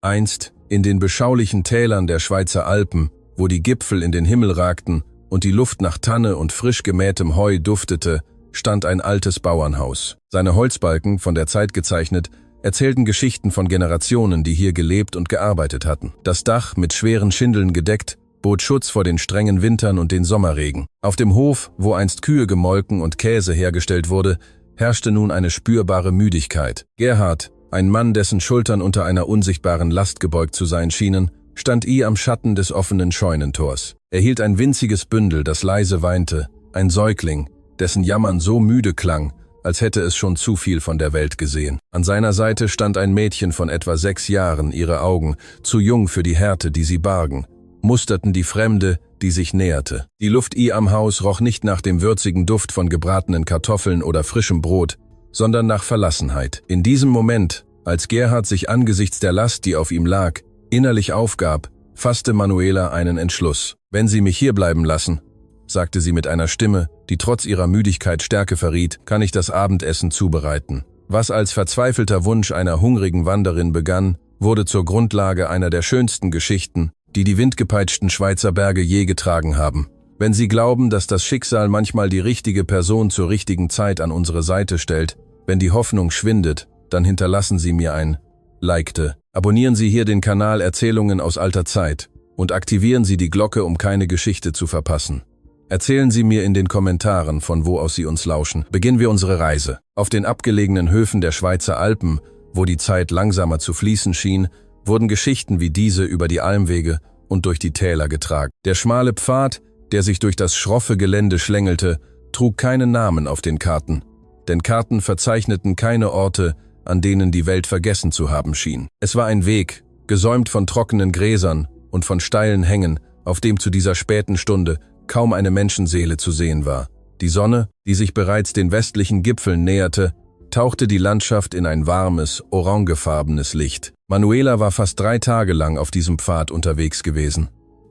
Einst, in den beschaulichen Tälern der Schweizer Alpen, wo die Gipfel in den Himmel ragten und die Luft nach Tanne und frisch gemähtem Heu duftete, stand ein altes Bauernhaus. Seine Holzbalken, von der Zeit gezeichnet, erzählten Geschichten von Generationen, die hier gelebt und gearbeitet hatten. Das Dach, mit schweren Schindeln gedeckt, bot Schutz vor den strengen Wintern und den Sommerregen. Auf dem Hof, wo einst Kühe gemolken und Käse hergestellt wurde, herrschte nun eine spürbare Müdigkeit. Gerhard, ein Mann, dessen Schultern unter einer unsichtbaren Last gebeugt zu sein schienen, stand am Schatten des offenen Scheunentors. Er hielt ein winziges Bündel, das leise weinte, ein Säugling, dessen Jammern so müde klang, als hätte es schon zu viel von der Welt gesehen. An seiner Seite stand ein Mädchen von etwa 6 Jahren, ihre Augen, zu jung für die Härte, die sie bargen, musterten die Fremde, die sich näherte. Die Luft am Haus roch nicht nach dem würzigen Duft von gebratenen Kartoffeln oder frischem Brot, sondern nach Verlassenheit. In diesem Moment, als Gerhard sich angesichts der Last, die auf ihm lag, innerlich aufgab, fasste Manuela einen Entschluss. »Wenn Sie mich hier bleiben lassen«, sagte sie mit einer Stimme, die trotz ihrer Müdigkeit Stärke verriet, »kann ich das Abendessen zubereiten.« Was als verzweifelter Wunsch einer hungrigen Wanderin begann, wurde zur Grundlage einer der schönsten Geschichten, die die windgepeitschten Schweizer Berge je getragen haben. Wenn Sie glauben, dass das Schicksal manchmal die richtige Person zur richtigen Zeit an unsere Seite stellt, wenn die Hoffnung schwindet, dann hinterlassen Sie mir ein Likte. Abonnieren Sie hier den Kanal Erzählungen aus alter Zeit und aktivieren Sie die Glocke, um keine Geschichte zu verpassen. Erzählen Sie mir in den Kommentaren, von wo aus Sie uns lauschen. Beginnen wir unsere Reise. Auf den abgelegenen Höfen der Schweizer Alpen, wo die Zeit langsamer zu fließen schien, wurden Geschichten wie diese über die Almwege und durch die Täler getragen. Der schmale Pfad, der sich durch das schroffe Gelände schlängelte, trug keinen Namen auf den Karten, denn Karten verzeichneten keine Orte, an denen die Welt vergessen zu haben schien. Es war ein Weg, gesäumt von trockenen Gräsern und von steilen Hängen, auf dem zu dieser späten Stunde kaum eine Menschenseele zu sehen war. Die Sonne, die sich bereits den westlichen Gipfeln näherte, tauchte die Landschaft in ein warmes, orangefarbenes Licht. Manuela war fast 3 Tage lang auf diesem Pfad unterwegs gewesen.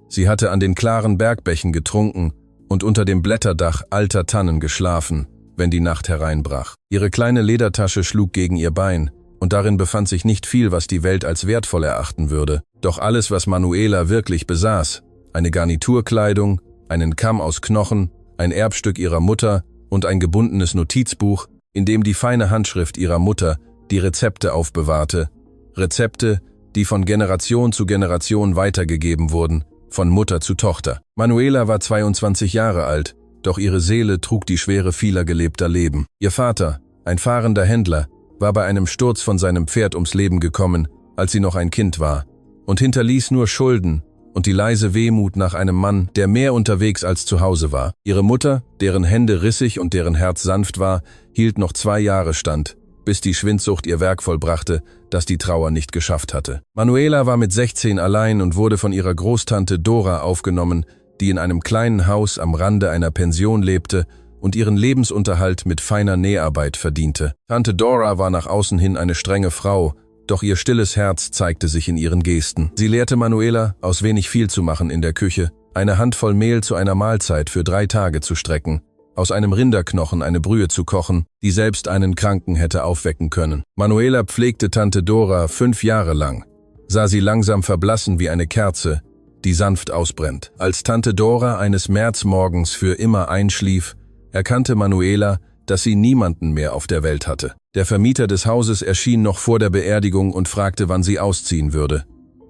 Sie hatte an den klaren Bergbächen getrunken und unter dem Blätterdach alter Tannen geschlafen, wenn die Nacht hereinbrach. Ihre kleine Ledertasche schlug gegen ihr Bein, und darin befand sich nicht viel, was die Welt als wertvoll erachten würde. Doch alles, was Manuela wirklich besaß, eine Garniturkleidung, einen Kamm aus Knochen, ein Erbstück ihrer Mutter und ein gebundenes Notizbuch, in dem die feine Handschrift ihrer Mutter die Rezepte aufbewahrte. Rezepte, die von Generation zu Generation weitergegeben wurden, von Mutter zu Tochter. Manuela war 22 Jahre alt, doch ihre Seele trug die Schwere vieler gelebter Leben. Ihr Vater, ein fahrender Händler, war bei einem Sturz von seinem Pferd ums Leben gekommen, als sie noch ein Kind war, und hinterließ nur Schulden und die leise Wehmut nach einem Mann, der mehr unterwegs als zu Hause war. Ihre Mutter, deren Hände rissig und deren Herz sanft war, hielt noch 2 Jahre stand, bis die Schwindsucht ihr Werk vollbrachte, das die Trauer nicht geschafft hatte. Manuela war mit 16 allein und wurde von ihrer Großtante Dora aufgenommen, die in einem kleinen Haus am Rande einer Pension lebte und ihren Lebensunterhalt mit feiner Näharbeit verdiente. Tante Dora war nach außen hin eine strenge Frau, doch ihr stilles Herz zeigte sich in ihren Gesten. Sie lehrte Manuela, aus wenig viel zu machen in der Küche, eine Handvoll Mehl zu einer Mahlzeit für 3 Tage zu strecken, aus einem Rinderknochen eine Brühe zu kochen, die selbst einen Kranken hätte aufwecken können. Manuela pflegte Tante Dora 5 Jahre lang, sah sie langsam verblassen wie eine Kerze, die sanft ausbrennt. Als Tante Dora eines Märzmorgens für immer einschlief, erkannte Manuela, dass sie niemanden mehr auf der Welt hatte. Der Vermieter des Hauses erschien noch vor der Beerdigung und fragte, wann sie ausziehen würde.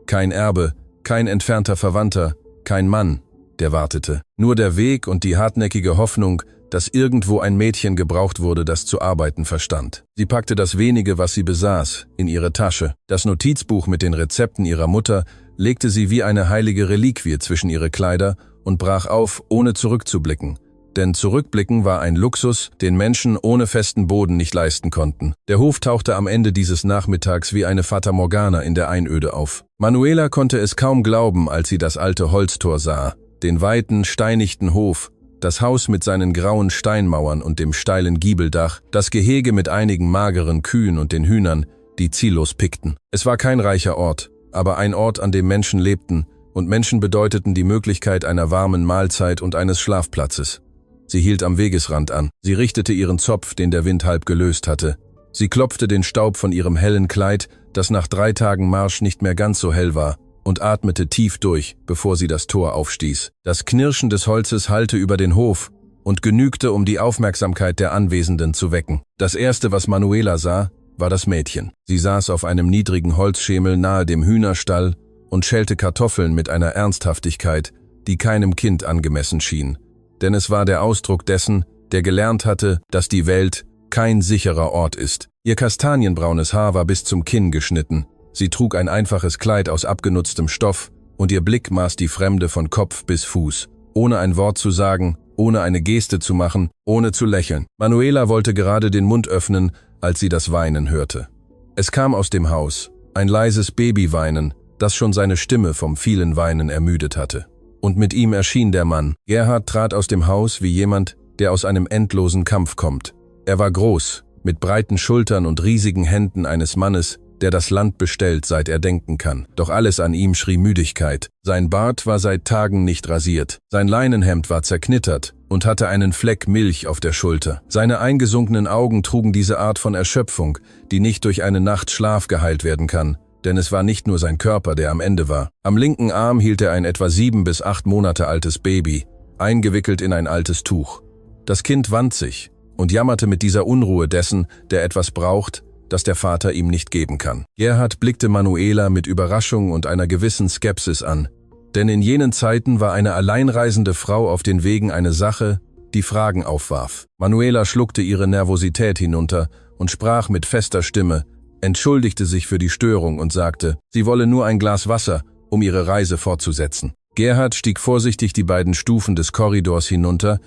Kein Erbe, kein entfernter Verwandter, kein Mann, der wartete. Nur der Weg und die hartnäckige Hoffnung, dass irgendwo ein Mädchen gebraucht wurde, das zu arbeiten verstand. Sie packte das wenige, was sie besaß, in ihre Tasche. Das Notizbuch mit den Rezepten ihrer Mutter legte sie wie eine heilige Reliquie zwischen ihre Kleider und brach auf, ohne zurückzublicken. Denn zurückblicken war ein Luxus, den Menschen ohne festen Boden nicht leisten konnten. Der Hof tauchte am Ende dieses Nachmittags wie eine Fata Morgana in der Einöde auf. Manuela konnte es kaum glauben, als sie das alte Holztor sah, den weiten, steinichten Hof, das Haus mit seinen grauen Steinmauern und dem steilen Giebeldach, das Gehege mit einigen mageren Kühen und den Hühnern, die ziellos pickten. Es war kein reicher Ort, aber ein Ort, an dem Menschen lebten, und Menschen bedeuteten die Möglichkeit einer warmen Mahlzeit und eines Schlafplatzes. Sie hielt am Wegesrand an. Sie richtete ihren Zopf, den der Wind halb gelöst hatte. Sie klopfte den Staub von ihrem hellen Kleid, das nach 3 Tagen Marsch nicht mehr ganz so hell war, und atmete tief durch, bevor sie das Tor aufstieß. Das Knirschen des Holzes hallte über den Hof und genügte, um die Aufmerksamkeit der Anwesenden zu wecken. Das Erste, was Manuela sah, war das Mädchen. Sie saß auf einem niedrigen Holzschemel nahe dem Hühnerstall und schälte Kartoffeln mit einer Ernsthaftigkeit, die keinem Kind angemessen schien. Denn es war der Ausdruck dessen, der gelernt hatte, dass die Welt kein sicherer Ort ist. Ihr kastanienbraunes Haar war bis zum Kinn geschnitten. Sie trug ein einfaches Kleid aus abgenutztem Stoff und ihr Blick maß die Fremde von Kopf bis Fuß, ohne ein Wort zu sagen, ohne eine Geste zu machen, ohne zu lächeln. Manuela wollte gerade den Mund öffnen, als sie das Weinen hörte. Es kam aus dem Haus, ein leises Babyweinen, das schon seine Stimme vom vielen Weinen ermüdet hatte. Und mit ihm erschien der Mann. Gerhard trat aus dem Haus wie jemand, der aus einem endlosen Kampf kommt. Er war groß, mit breiten Schultern und riesigen Händen eines Mannes, der das Land bestellt, seit er denken kann. Doch alles an ihm schrie Müdigkeit. Sein Bart war seit Tagen nicht rasiert. Sein Leinenhemd war zerknittert und hatte einen Fleck Milch auf der Schulter. Seine eingesunkenen Augen trugen diese Art von Erschöpfung, die nicht durch eine Nacht Schlaf geheilt werden kann. Denn es war nicht nur sein Körper, der am Ende war. Am linken Arm hielt er ein etwa 7 bis 8 Monate altes Baby, eingewickelt in ein altes Tuch. Das Kind wand sich und jammerte mit dieser Unruhe dessen, der etwas braucht, das der Vater ihm nicht geben kann. Gerhard blickte Manuela mit Überraschung und einer gewissen Skepsis an, denn in jenen Zeiten war eine alleinreisende Frau auf den Wegen eine Sache, die Fragen aufwarf. Manuela schluckte ihre Nervosität hinunter und sprach mit fester Stimme, entschuldigte sich für die Störung und sagte, sie wolle nur ein Glas Wasser, um ihre Reise fortzusetzen. Gerhard stieg vorsichtig die beiden Stufen des Korridors hinunter,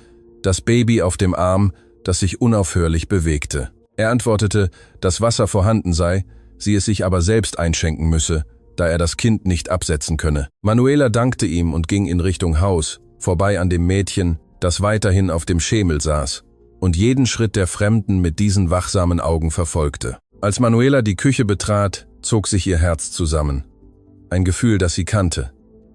das Baby auf dem Arm, das sich unaufhörlich bewegte. Er antwortete, dass Wasser vorhanden sei, sie es sich aber selbst einschenken müsse, da er das Kind nicht absetzen könne. Manuela dankte ihm und ging in Richtung Haus, vorbei an dem Mädchen, das weiterhin auf dem Schemel saß und jeden Schritt der Fremden mit diesen wachsamen Augen verfolgte. Als Manuela die Küche betrat, zog sich ihr Herz zusammen. Ein Gefühl, das sie kannte,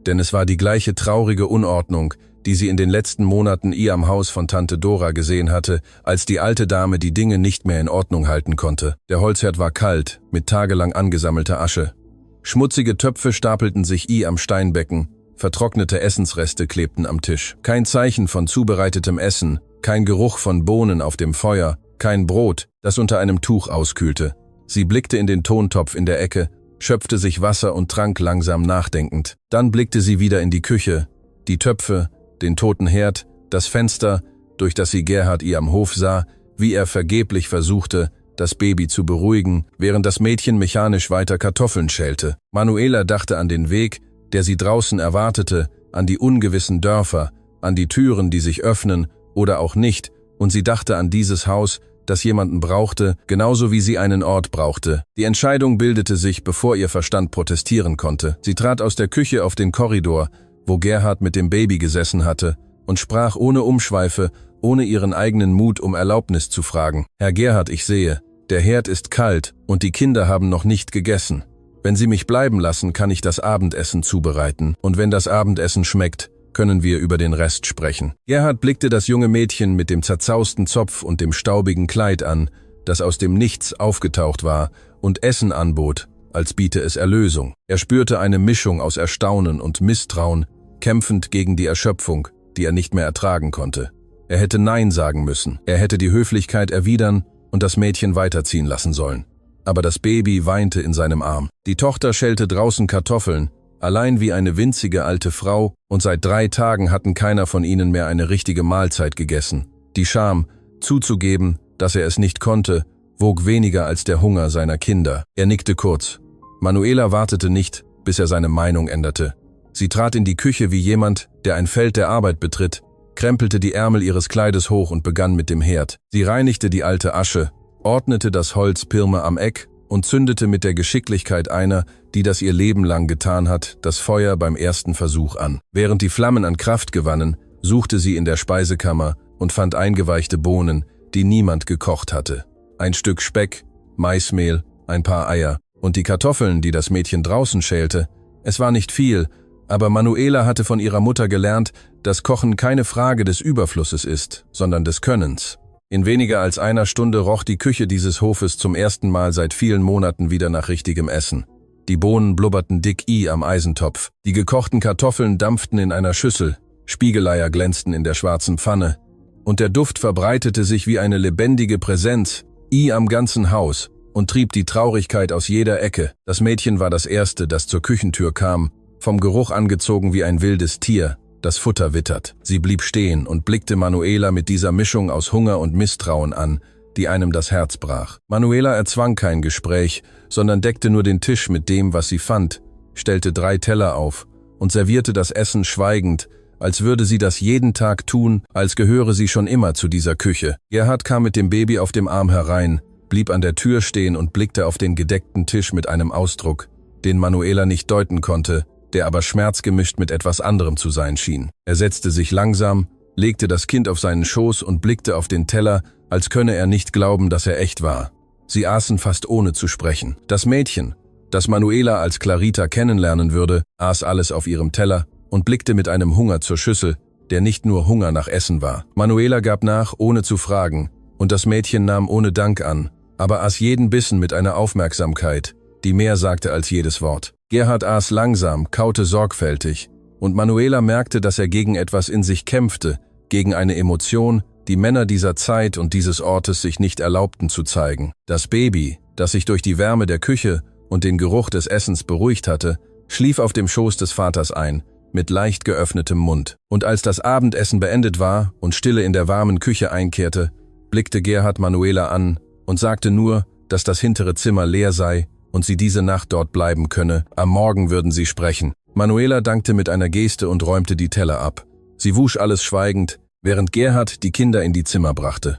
denn es war die gleiche traurige Unordnung, die sie in den letzten Monaten am Haus von Tante Dora gesehen hatte, als die alte Dame die Dinge nicht mehr in Ordnung halten konnte. Der Holzherd war kalt, mit tagelang angesammelter Asche. Schmutzige Töpfe stapelten sich am Steinbecken, vertrocknete Essensreste klebten am Tisch. Kein Zeichen von zubereitetem Essen, kein Geruch von Bohnen auf dem Feuer, kein Brot, das unter einem Tuch auskühlte. Sie blickte in den Tontopf in der Ecke, schöpfte sich Wasser und trank langsam nachdenkend. Dann blickte sie wieder in die Küche, die Töpfe, den toten Herd, das Fenster, durch das sie Gerhard am Hof sah, wie er vergeblich versuchte, das Baby zu beruhigen, während das Mädchen mechanisch weiter Kartoffeln schälte. Manuela dachte an den Weg, der sie draußen erwartete, an die ungewissen Dörfer, an die Türen, die sich öffnen oder auch nicht, und sie dachte an dieses Haus, das jemanden brauchte, genauso wie sie einen Ort brauchte. Die Entscheidung bildete sich, bevor ihr Verstand protestieren konnte. Sie trat aus der Küche auf den Korridor, wo Gerhard mit dem Baby gesessen hatte, und sprach ohne Umschweife, ohne ihren eigenen Mut um Erlaubnis zu fragen. »Herr Gerhard, ich sehe, der Herd ist kalt und die Kinder haben noch nicht gegessen. Wenn Sie mich bleiben lassen, kann ich das Abendessen zubereiten, und wenn das Abendessen schmeckt, können wir über den Rest sprechen.« Gerhard blickte das junge Mädchen mit dem zerzausten Zopf und dem staubigen Kleid an, das aus dem Nichts aufgetaucht war und Essen anbot, als biete es Erlösung. Er spürte eine Mischung aus Erstaunen und Misstrauen, kämpfend gegen die Erschöpfung, die er nicht mehr ertragen konnte. Er hätte Nein sagen müssen, er hätte die Höflichkeit erwidern und das Mädchen weiterziehen lassen sollen. Aber das Baby weinte in seinem Arm. Die Tochter schälte draußen Kartoffeln, allein wie eine winzige alte Frau, und seit 3 Tagen hatten keiner von ihnen mehr eine richtige Mahlzeit gegessen. Die Scham, zuzugeben, dass er es nicht konnte, wog weniger als der Hunger seiner Kinder. Er nickte kurz. Manuela wartete nicht, bis er seine Meinung änderte. Sie trat in die Küche wie jemand, der ein Feld der Arbeit betritt, krempelte die Ärmel ihres Kleides hoch und begann mit dem Herd. Sie reinigte die alte Asche, ordnete das Holzpirme am Eck und zündete mit der Geschicklichkeit einer, die das ihr Leben lang getan hat, das Feuer beim ersten Versuch an. Während die Flammen an Kraft gewannen, suchte sie in der Speisekammer und fand eingeweichte Bohnen, die niemand gekocht hatte. Ein Stück Speck, Maismehl, ein paar Eier und die Kartoffeln, die das Mädchen draußen schälte. Es war nicht viel, aber Manuela hatte von ihrer Mutter gelernt, dass Kochen keine Frage des Überflusses ist, sondern des Könnens. In weniger als einer Stunde roch die Küche dieses Hofes zum ersten Mal seit vielen Monaten wieder nach richtigem Essen. Die Bohnen blubberten dick am Eisentopf. Die gekochten Kartoffeln dampften in einer Schüssel, Spiegeleier glänzten in der schwarzen Pfanne. Und der Duft verbreitete sich wie eine lebendige Präsenz, am ganzen Haus, und trieb die Traurigkeit aus jeder Ecke. Das Mädchen war das Erste, das zur Küchentür kam, vom Geruch angezogen wie ein wildes Tier, das Futter wittert. Sie blieb stehen und blickte Manuela mit dieser Mischung aus Hunger und Misstrauen an, die einem das Herz brach. Manuela erzwang kein Gespräch, sondern deckte nur den Tisch mit dem, was sie fand, stellte 3 Teller auf und servierte das Essen schweigend, als würde sie das jeden Tag tun, als gehöre sie schon immer zu dieser Küche. Gerhard kam mit dem Baby auf dem Arm herein, blieb an der Tür stehen und blickte auf den gedeckten Tisch mit einem Ausdruck, den Manuela nicht deuten konnte, der aber schmerzgemischt mit etwas anderem zu sein schien. Er setzte sich langsam, legte das Kind auf seinen Schoß und blickte auf den Teller, als könne er nicht glauben, dass er echt war. Sie aßen fast ohne zu sprechen. Das Mädchen, das Manuela als Clarita kennenlernen würde, aß alles auf ihrem Teller und blickte mit einem Hunger zur Schüssel, der nicht nur Hunger nach Essen war. Manuela gab nach, ohne zu fragen, und das Mädchen nahm ohne Dank an, aber aß jeden Bissen mit einer Aufmerksamkeit, die mehr sagte als jedes Wort. Gerhard aß langsam, kaute sorgfältig, und Manuela merkte, dass er gegen etwas in sich kämpfte, gegen eine Emotion, die Männer dieser Zeit und dieses Ortes sich nicht erlaubten zu zeigen. Das Baby, das sich durch die Wärme der Küche und den Geruch des Essens beruhigt hatte, schlief auf dem Schoß des Vaters ein, mit leicht geöffnetem Mund. Und als das Abendessen beendet war und Stille in der warmen Küche einkehrte, blickte Gerhard Manuela an und sagte nur, dass das hintere Zimmer leer sei und sie diese Nacht dort bleiben könne. Am Morgen würden sie sprechen. Manuela dankte mit einer Geste und räumte die Teller ab. Sie wusch alles schweigend, während Gerhard die Kinder in die Zimmer brachte.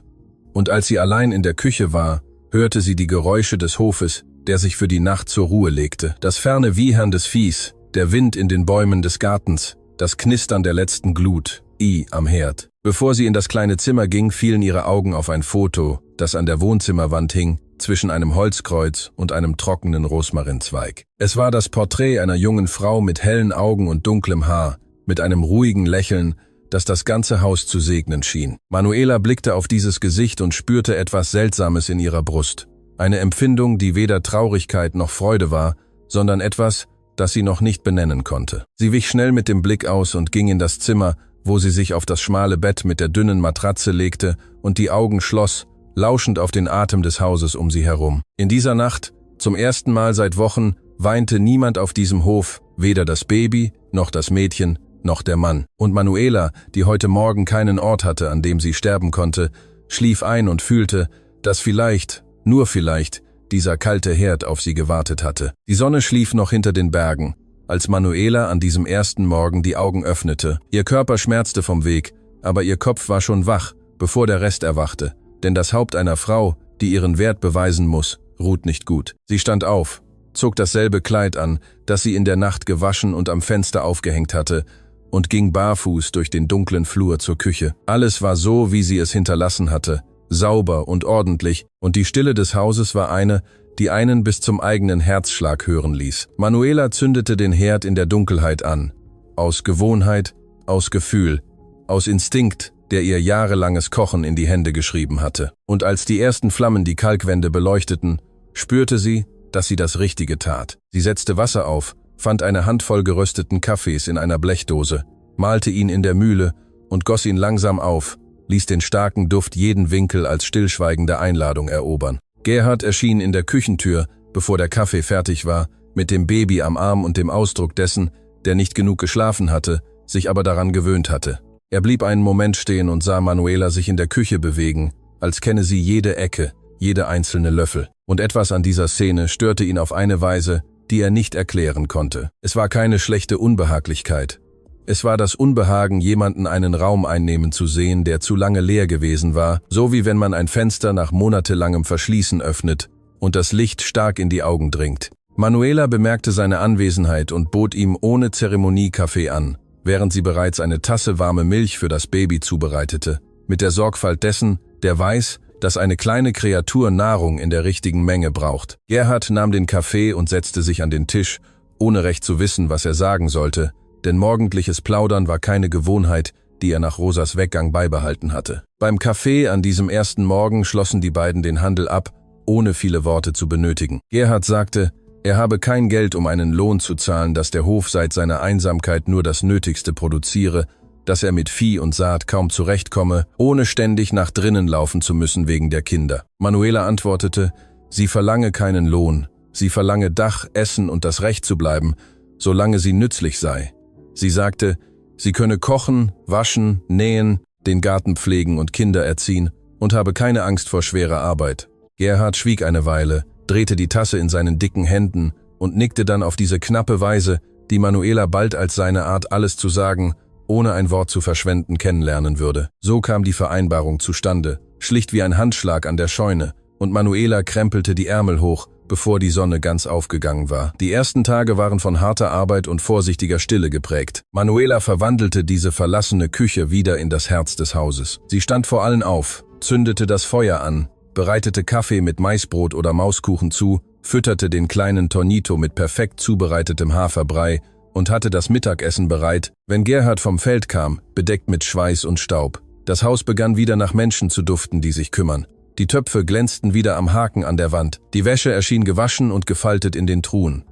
Und als sie allein in der Küche war, hörte sie die Geräusche des Hofes, der sich für die Nacht zur Ruhe legte. Das ferne Wiehern des Viehs, der Wind in den Bäumen des Gartens, das Knistern der letzten Glut, am Herd. Bevor sie in das kleine Zimmer ging, fielen ihre Augen auf ein Foto, das an der Wohnzimmerwand hing, zwischen einem Holzkreuz und einem trockenen Rosmarinzweig. Es war das Porträt einer jungen Frau mit hellen Augen und dunklem Haar, mit einem ruhigen Lächeln, das das ganze Haus zu segnen schien. Manuela blickte auf dieses Gesicht und spürte etwas Seltsames in ihrer Brust. Eine Empfindung, die weder Traurigkeit noch Freude war, sondern etwas, das sie noch nicht benennen konnte. Sie wich schnell mit dem Blick aus und ging in das Zimmer, wo sie sich auf das schmale Bett mit der dünnen Matratze legte und die Augen schloss, lauschend auf den Atem des Hauses um sie herum. In dieser Nacht, zum ersten Mal seit Wochen, weinte niemand auf diesem Hof, weder das Baby, noch das Mädchen, noch der Mann. Und Manuela, die heute Morgen keinen Ort hatte, an dem sie sterben konnte, schlief ein und fühlte, dass vielleicht, nur vielleicht, dieser kalte Herd auf sie gewartet hatte. Die Sonne schlief noch hinter den Bergen, als Manuela an diesem ersten Morgen die Augen öffnete. Ihr Körper schmerzte vom Weg, aber ihr Kopf war schon wach, bevor der Rest erwachte. Denn das Haupt einer Frau, die ihren Wert beweisen muss, ruht nicht gut. Sie stand auf, zog dasselbe Kleid an, das sie in der Nacht gewaschen und am Fenster aufgehängt hatte, und ging barfuß durch den dunklen Flur zur Küche. Alles war so, wie sie es hinterlassen hatte, sauber und ordentlich, und die Stille des Hauses war eine, die einen bis zum eigenen Herzschlag hören ließ. Manuela zündete den Herd in der Dunkelheit an, aus Gewohnheit, aus Gefühl, aus Instinkt, der ihr jahrelanges Kochen in die Hände geschrieben hatte. Und als die ersten Flammen die Kalkwände beleuchteten, spürte sie, dass sie das Richtige tat. Sie setzte Wasser auf, fand eine Handvoll gerösteten Kaffees in einer Blechdose, malte ihn in der Mühle und goss ihn langsam auf, ließ den starken Duft jeden Winkel als stillschweigende Einladung erobern. Gerhard erschien in der Küchentür, bevor der Kaffee fertig war, mit dem Baby am Arm und dem Ausdruck dessen, der nicht genug geschlafen hatte, sich aber daran gewöhnt hatte. Er blieb einen Moment stehen und sah Manuela sich in der Küche bewegen, als kenne sie jede Ecke, jede einzelne Löffel. Und etwas an dieser Szene störte ihn auf eine Weise, die er nicht erklären konnte. Es war keine schlechte Unbehaglichkeit. Es war das Unbehagen, jemanden einen Raum einnehmen zu sehen, der zu lange leer gewesen war, so wie wenn man ein Fenster nach monatelangem Verschließen öffnet und das Licht stark in die Augen dringt. Manuela bemerkte seine Anwesenheit und bot ihm ohne Zeremonie Kaffee an, während sie bereits eine Tasse warme Milch für das Baby zubereitete, mit der Sorgfalt dessen, der weiß, dass eine kleine Kreatur Nahrung in der richtigen Menge braucht. Gerhard nahm den Kaffee und setzte sich an den Tisch, ohne recht zu wissen, was er sagen sollte, denn morgendliches Plaudern war keine Gewohnheit, die er nach Rosas Weggang beibehalten hatte. Beim Kaffee an diesem ersten Morgen schlossen die beiden den Handel ab, ohne viele Worte zu benötigen. Gerhard sagte, er habe kein Geld, um einen Lohn zu zahlen, dass der Hof seit seiner Einsamkeit nur das Nötigste produziere, dass er mit Vieh und Saat kaum zurechtkomme, ohne ständig nach drinnen laufen zu müssen wegen der Kinder. Manuela antwortete, sie verlange keinen Lohn, sie verlange Dach, Essen und das Recht zu bleiben, solange sie nützlich sei. Sie sagte, sie könne kochen, waschen, nähen, den Garten pflegen und Kinder erziehen und habe keine Angst vor schwerer Arbeit. Gerhard schwieg eine Weile, drehte die Tasse in seinen dicken Händen und nickte dann auf diese knappe Weise, die Manuela bald als seine Art, alles zu sagen, ohne ein Wort zu verschwenden, kennenlernen würde. So kam die Vereinbarung zustande, schlicht wie ein Handschlag an der Scheune, und Manuela krempelte die Ärmel hoch, bevor die Sonne ganz aufgegangen war. Die ersten Tage waren von harter Arbeit und vorsichtiger Stille geprägt. Manuela verwandelte diese verlassene Küche wieder in das Herz des Hauses. Sie stand vor allen auf, zündete das Feuer an, bereitete Kaffee mit Maisbrot oder Mauskuchen zu, fütterte den kleinen Tonito mit perfekt zubereitetem Haferbrei und hatte das Mittagessen bereit, wenn Gerhard vom Feld kam, bedeckt mit Schweiß und Staub. Das Haus begann wieder nach Menschen zu duften, die sich kümmern. Die Töpfe glänzten wieder am Haken an der Wand. Die Wäsche erschien gewaschen und gefaltet in den Truhen.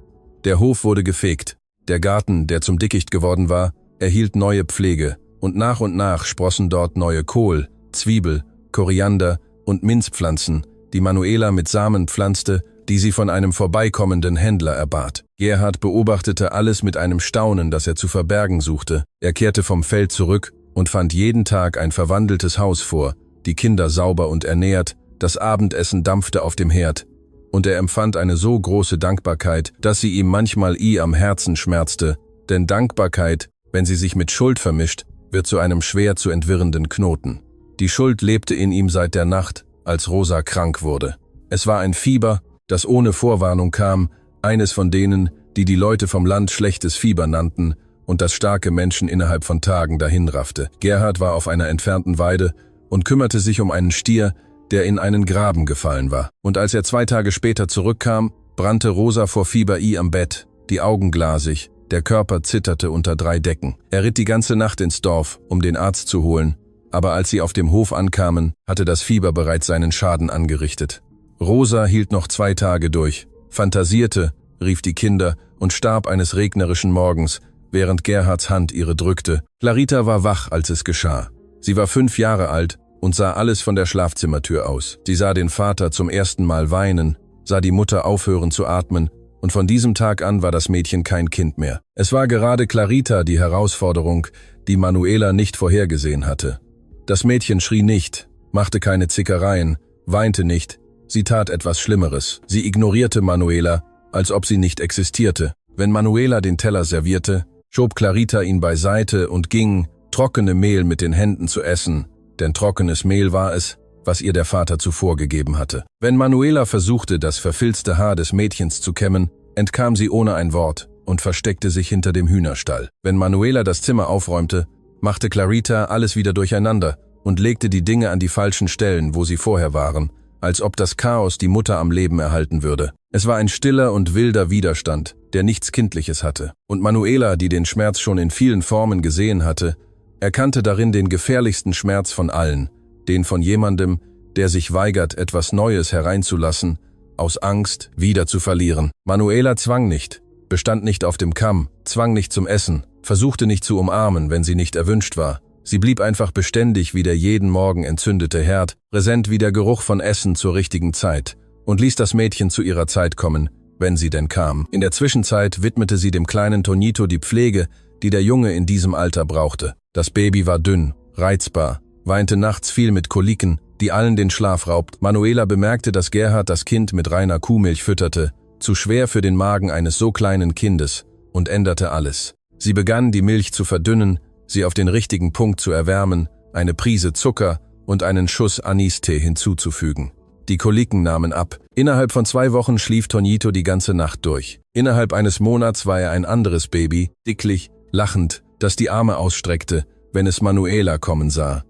Der Hof wurde gefegt. Der Garten, der zum Dickicht geworden war, erhielt neue Pflege. Und nach sprossen dort neue Kohl, Zwiebel, Koriander und Minzpflanzen, die Manuela mit Samen pflanzte, die sie von einem vorbeikommenden Händler erbat. Gerhard beobachtete alles mit einem Staunen, das er zu verbergen suchte. Er kehrte vom Feld zurück und fand jeden Tag ein verwandeltes Haus vor, die Kinder sauber und ernährt, das Abendessen dampfte auf dem Herd, und er empfand eine so große Dankbarkeit, dass sie ihm manchmal am Herzen schmerzte, denn Dankbarkeit, wenn sie sich mit Schuld vermischt, wird zu einem schwer zu entwirrenden Knoten. Die Schuld lebte in ihm seit der Nacht, als Rosa krank wurde. Es war ein Fieber, das ohne Vorwarnung kam, eines von denen, die die Leute vom Land schlechtes Fieber nannten und das starke Menschen innerhalb von Tagen dahinraffte. Gerhard war auf einer entfernten Weide und kümmerte sich um einen Stier, der in einen Graben gefallen war. Und als er 2 Tage später zurückkam, brannte Rosa vor Fieber am Bett, die Augen glasig, der Körper zitterte unter 3 Decken. Er ritt die ganze Nacht ins Dorf, um den Arzt zu holen, aber als sie auf dem Hof ankamen, hatte das Fieber bereits seinen Schaden angerichtet. Rosa hielt noch 2 Tage durch, fantasierte, rief die Kinder und starb eines regnerischen Morgens, während Gerhards Hand ihre drückte. Clarita war wach, als es geschah. Sie war 5 Jahre alt und sah alles von der Schlafzimmertür aus. Sie sah den Vater zum ersten Mal weinen, sah die Mutter aufhören zu atmen, und von diesem Tag an war das Mädchen kein Kind mehr. Es war gerade Clarita die Herausforderung, die Manuela nicht vorhergesehen hatte. Das Mädchen schrie nicht, machte keine Zickereien, weinte nicht, sie tat etwas Schlimmeres. Sie ignorierte Manuela, als ob sie nicht existierte. Wenn Manuela den Teller servierte, schob Clarita ihn beiseite und ging, trockene Mehl mit den Händen zu essen, denn trockenes Mehl war es, was ihr der Vater zuvor gegeben hatte. Wenn Manuela versuchte, das verfilzte Haar des Mädchens zu kämmen, entkam sie ohne ein Wort und versteckte sich hinter dem Hühnerstall. Wenn Manuela das Zimmer aufräumte, machte Clarita alles wieder durcheinander und legte die Dinge an die falschen Stellen, wo sie vorher waren, als ob das Chaos die Mutter am Leben erhalten würde. Es war ein stiller und wilder Widerstand, der nichts Kindliches hatte. Und Manuela, die den Schmerz schon in vielen Formen gesehen hatte, erkannte darin den gefährlichsten Schmerz von allen, den von jemandem, der sich weigert, etwas Neues hereinzulassen, aus Angst, wieder zu verlieren. Manuela zwang nicht, bestand nicht auf dem Kamm, zwang nicht zum Essen, versuchte nicht zu umarmen, wenn sie nicht erwünscht war. Sie blieb einfach beständig wie der jeden Morgen entzündete Herd, präsent wie der Geruch von Essen zur richtigen Zeit, und ließ das Mädchen zu ihrer Zeit kommen, wenn sie denn kam. In der Zwischenzeit widmete sie dem kleinen Tonito die Pflege, die der Junge in diesem Alter brauchte. Das Baby war dünn, reizbar, weinte nachts viel mit Koliken, die allen den Schlaf raubt. Manuela bemerkte, dass Gerhard das Kind mit reiner Kuhmilch fütterte, zu schwer für den Magen eines so kleinen Kindes, und änderte alles. Sie begann, die Milch zu verdünnen, sie auf den richtigen Punkt zu erwärmen, eine Prise Zucker und einen Schuss Anistee hinzuzufügen. Die Koliken nahmen ab. Innerhalb von 2 Wochen schlief Tonito die ganze Nacht durch. Innerhalb eines Monats war er ein anderes Baby, dicklich, lachend, das die Arme ausstreckte, wenn es Manuela kommen sah.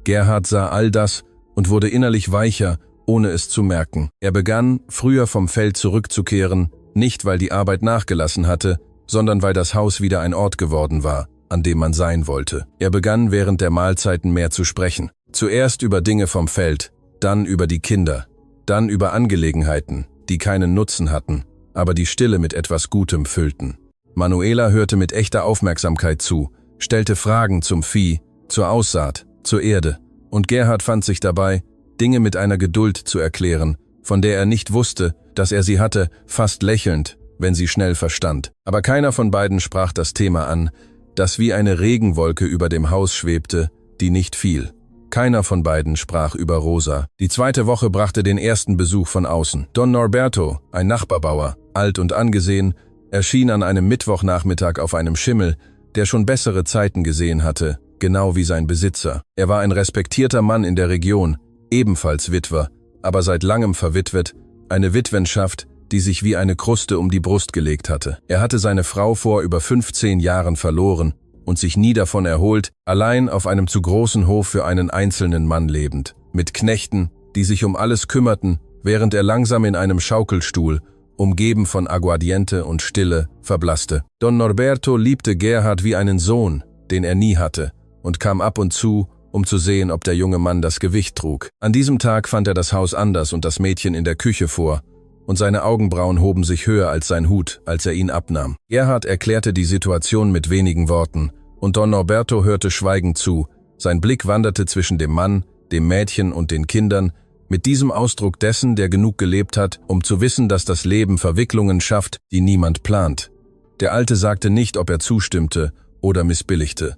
Gerhard sah all das und wurde innerlich weicher, ohne es zu merken. Er begann, früher vom Feld zurückzukehren, nicht weil die Arbeit nachgelassen hatte, sondern weil das Haus wieder ein Ort geworden war, an dem man sein wollte. Er begann während der Mahlzeiten mehr zu sprechen. Zuerst über Dinge vom Feld, dann über die Kinder, dann über Angelegenheiten, die keinen Nutzen hatten, aber die Stille mit etwas Gutem füllten. Manuela hörte mit echter Aufmerksamkeit zu, stellte Fragen zum Vieh, zur Aussaat, zur Erde, und Gerhard fand sich dabei, Dinge mit einer Geduld zu erklären, von der er nicht wusste, dass er sie hatte, fast lächelnd, wenn sie schnell verstand. Aber keiner von beiden sprach das Thema an, das wie eine Regenwolke über dem Haus schwebte, die nicht fiel. Keiner von beiden sprach über Rosa. Die zweite Woche brachte den ersten Besuch von außen. Don Norberto, ein Nachbarbauer, alt und angesehen, erschien an einem Mittwochnachmittag auf einem Schimmel, der schon bessere Zeiten gesehen hatte, genau wie sein Besitzer. Er war ein respektierter Mann in der Region, ebenfalls Witwer, aber seit langem verwitwet, eine Witwenschaft, die sich wie eine Kruste um die Brust gelegt hatte. Er hatte seine Frau vor über 15 Jahren verloren und sich nie davon erholt, allein auf einem zu großen Hof für einen einzelnen Mann lebend, mit Knechten, die sich um alles kümmerten, während er langsam in einem Schaukelstuhl, umgeben von Aguardiente und Stille, verblasste. Don Norberto liebte Gerhard wie einen Sohn, den er nie hatte, und kam ab und zu, um zu sehen, ob der junge Mann das Gewicht trug. An diesem Tag fand er das Haus anders und das Mädchen in der Küche vor, und seine Augenbrauen hoben sich höher als sein Hut, als er ihn abnahm. Gerhard erklärte die Situation mit wenigen Worten, und Don Norberto hörte schweigend zu. Sein Blick wanderte zwischen dem Mann, dem Mädchen und den Kindern, mit diesem Ausdruck dessen, der genug gelebt hat, um zu wissen, dass das Leben Verwicklungen schafft, die niemand plant. Der Alte sagte nicht, ob er zustimmte oder missbilligte.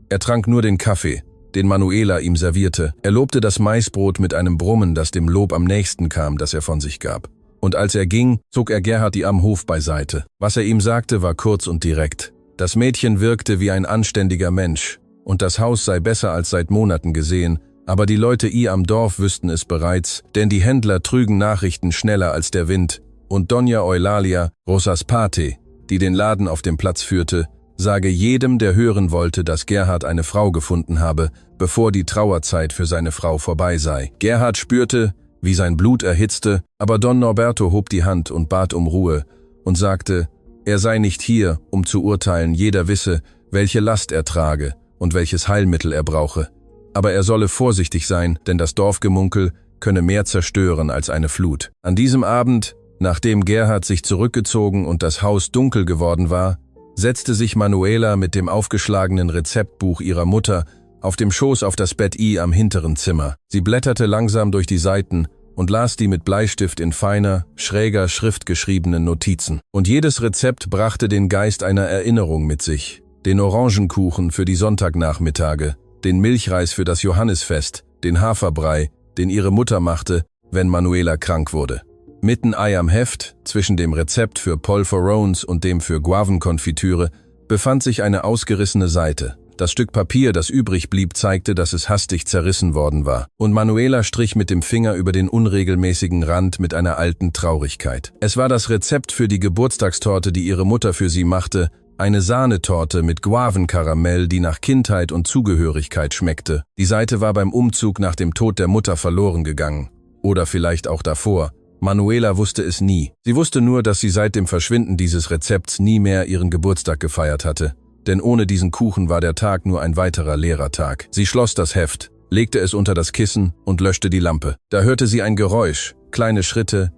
Er trank nur den Kaffee, den Manuela ihm servierte. Er lobte das Maisbrot mit einem Brummen, das dem Lob am nächsten kam, das er von sich gab. Und als er ging, zog er Gerhard die am Hof beiseite. Was er ihm sagte, war kurz und direkt. Das Mädchen wirkte wie ein anständiger Mensch, und das Haus sei besser als seit Monaten gesehen, aber die Leute am Dorf wüssten es bereits, denn die Händler trügen Nachrichten schneller als der Wind, und Doña Eulalia, Rosas Pate, die den Laden auf dem Platz führte, sage jedem, der hören wollte, dass Gerhard eine Frau gefunden habe, bevor die Trauerzeit für seine Frau vorbei sei. Gerhard spürte, wie sein Blut erhitzte, aber Don Norberto hob die Hand und bat um Ruhe und sagte, er sei nicht hier, um zu urteilen, jeder wisse, welche Last er trage und welches Heilmittel er brauche. Aber er solle vorsichtig sein, denn das Dorfgemunkel könne mehr zerstören als eine Flut. An diesem Abend, nachdem Gerhard sich zurückgezogen und das Haus dunkel geworden war, setzte sich Manuela mit dem aufgeschlagenen Rezeptbuch ihrer Mutter auf dem Schoß auf das Bett am hinteren Zimmer. Sie blätterte langsam durch die Seiten und las die mit Bleistift in feiner, schräger Schrift geschriebenen Notizen. Und jedes Rezept brachte den Geist einer Erinnerung mit sich. Den Orangenkuchen für die Sonntagnachmittage, den Milchreis für das Johannisfest, den Haferbrei, den ihre Mutter machte, wenn Manuela krank wurde. Mitten am Heft, zwischen dem Rezept für Polverons und dem für Guavenkonfitüre, befand sich eine ausgerissene Seite. Das Stück Papier, das übrig blieb, zeigte, dass es hastig zerrissen worden war. Und Manuela strich mit dem Finger über den unregelmäßigen Rand mit einer alten Traurigkeit. Es war das Rezept für die Geburtstagstorte, die ihre Mutter für sie machte, eine Sahnetorte mit Guavenkaramell, die nach Kindheit und Zugehörigkeit schmeckte. Die Seite war beim Umzug nach dem Tod der Mutter verloren gegangen. Oder vielleicht auch davor. Manuela wusste es nie. Sie wusste nur, dass sie seit dem Verschwinden dieses Rezepts nie mehr ihren Geburtstag gefeiert hatte. Denn ohne diesen Kuchen war der Tag nur ein weiterer leerer Tag. Sie schloss das Heft, legte es unter das Kissen und löschte die Lampe. Da hörte sie ein Geräusch, kleine Schritte,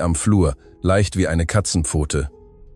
am Flur, leicht wie eine Katzenpfote.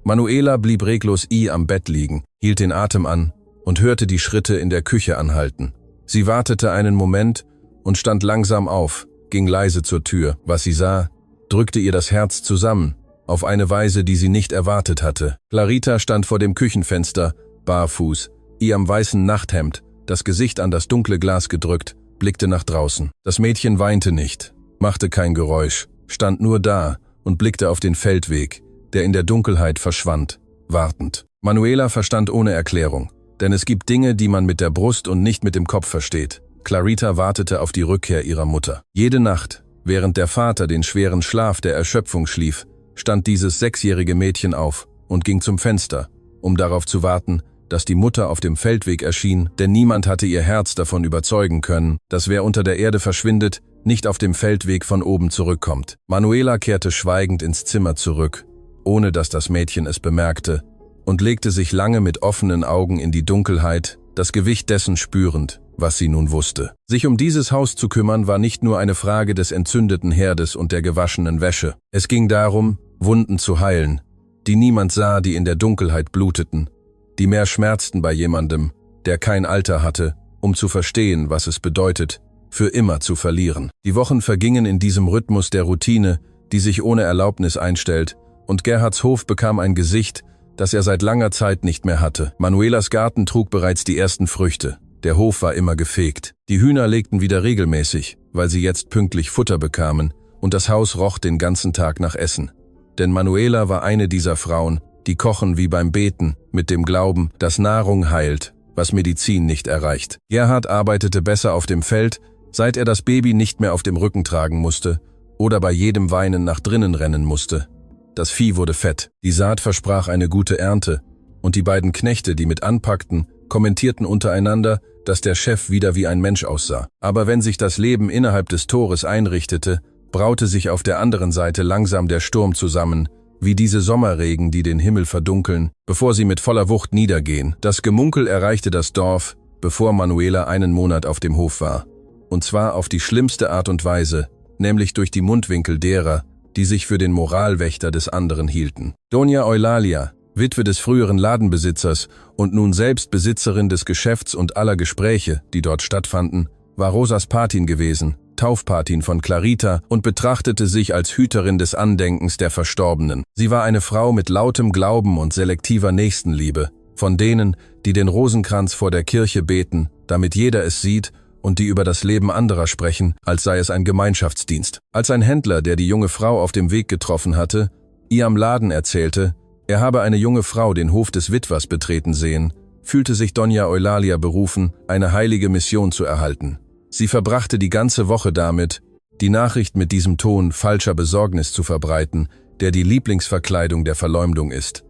Manuela blieb reglos am Bett liegen, hielt den Atem an und hörte die Schritte in der Küche anhalten. Sie wartete einen Moment und stand langsam auf, ging leise zur Tür. Was sie sah, drückte ihr das Herz zusammen, auf eine Weise, die sie nicht erwartet hatte. Clarita stand vor dem Küchenfenster, barfuß, am weißen Nachthemd, das Gesicht an das dunkle Glas gedrückt, blickte nach draußen. Das Mädchen weinte nicht, machte kein Geräusch, stand nur da und blickte auf den Feldweg, der in der Dunkelheit verschwand, wartend. Manuela verstand ohne Erklärung, denn es gibt Dinge, die man mit der Brust und nicht mit dem Kopf versteht. Clarita wartete auf die Rückkehr ihrer Mutter. Jede Nacht, während der Vater den schweren Schlaf der Erschöpfung schlief, stand dieses 6-jährige Mädchen auf und ging zum Fenster, um darauf zu warten, dass die Mutter auf dem Feldweg erschien, denn niemand hatte ihr Herz davon überzeugen können, dass wer unter der Erde verschwindet, nicht auf dem Feldweg von oben zurückkommt. Manuela kehrte schweigend ins Zimmer zurück, ohne dass das Mädchen es bemerkte, und legte sich lange mit offenen Augen in die Dunkelheit, das Gewicht dessen spürend, was sie nun wusste. Sich um dieses Haus zu kümmern, war nicht nur eine Frage des entzündeten Herdes und der gewaschenen Wäsche. Es ging darum, Wunden zu heilen, die niemand sah, die in der Dunkelheit bluteten, die mehr schmerzten bei jemandem, der kein Alter hatte, um zu verstehen, was es bedeutet, für immer zu verlieren. Die Wochen vergingen in diesem Rhythmus der Routine, die sich ohne Erlaubnis einstellt, und Gerhards Hof bekam ein Gesicht, das er seit langer Zeit nicht mehr hatte. Manuelas Garten trug bereits die ersten Früchte. Der Hof war immer gefegt. Die Hühner legten wieder regelmäßig, weil sie jetzt pünktlich Futter bekamen, und das Haus roch den ganzen Tag nach Essen. Denn Manuela war eine dieser Frauen, die kochen wie beim Beten, mit dem Glauben, dass Nahrung heilt, was Medizin nicht erreicht. Gerhard arbeitete besser auf dem Feld, seit er das Baby nicht mehr auf dem Rücken tragen musste oder bei jedem Weinen nach drinnen rennen musste. Das Vieh wurde fett, die Saat versprach eine gute Ernte, und die beiden Knechte, die mit anpackten, kommentierten untereinander, dass der Chef wieder wie ein Mensch aussah. Aber wenn sich das Leben innerhalb des Tores einrichtete, braute sich auf der anderen Seite langsam der Sturm zusammen, wie diese Sommerregen, die den Himmel verdunkeln, bevor sie mit voller Wucht niedergehen. Das Gemunkel erreichte das Dorf, bevor Manuela einen Monat auf dem Hof war. Und zwar auf die schlimmste Art und Weise, nämlich durch die Mundwinkel derer, die sich für den Moralwächter des anderen hielten. Doña Eulalia, Witwe des früheren Ladenbesitzers und nun selbst Besitzerin des Geschäfts und aller Gespräche, die dort stattfanden, war Rosas Patin gewesen, Taufpatin von Clarita, und betrachtete sich als Hüterin des Andenkens der Verstorbenen. Sie war eine Frau mit lautem Glauben und selektiver Nächstenliebe, von denen, die den Rosenkranz vor der Kirche beten, damit jeder es sieht, und die über das Leben anderer sprechen, als sei es ein Gemeinschaftsdienst. Als ein Händler, der die junge Frau auf dem Weg getroffen hatte, ihr am Laden erzählte, er habe eine junge Frau den Hof des Witwers betreten sehen, fühlte sich Doña Eulalia berufen, eine heilige Mission zu erhalten. Sie verbrachte die ganze Woche damit, die Nachricht mit diesem Ton falscher Besorgnis zu verbreiten, der die Lieblingsverkleidung der Verleumdung ist.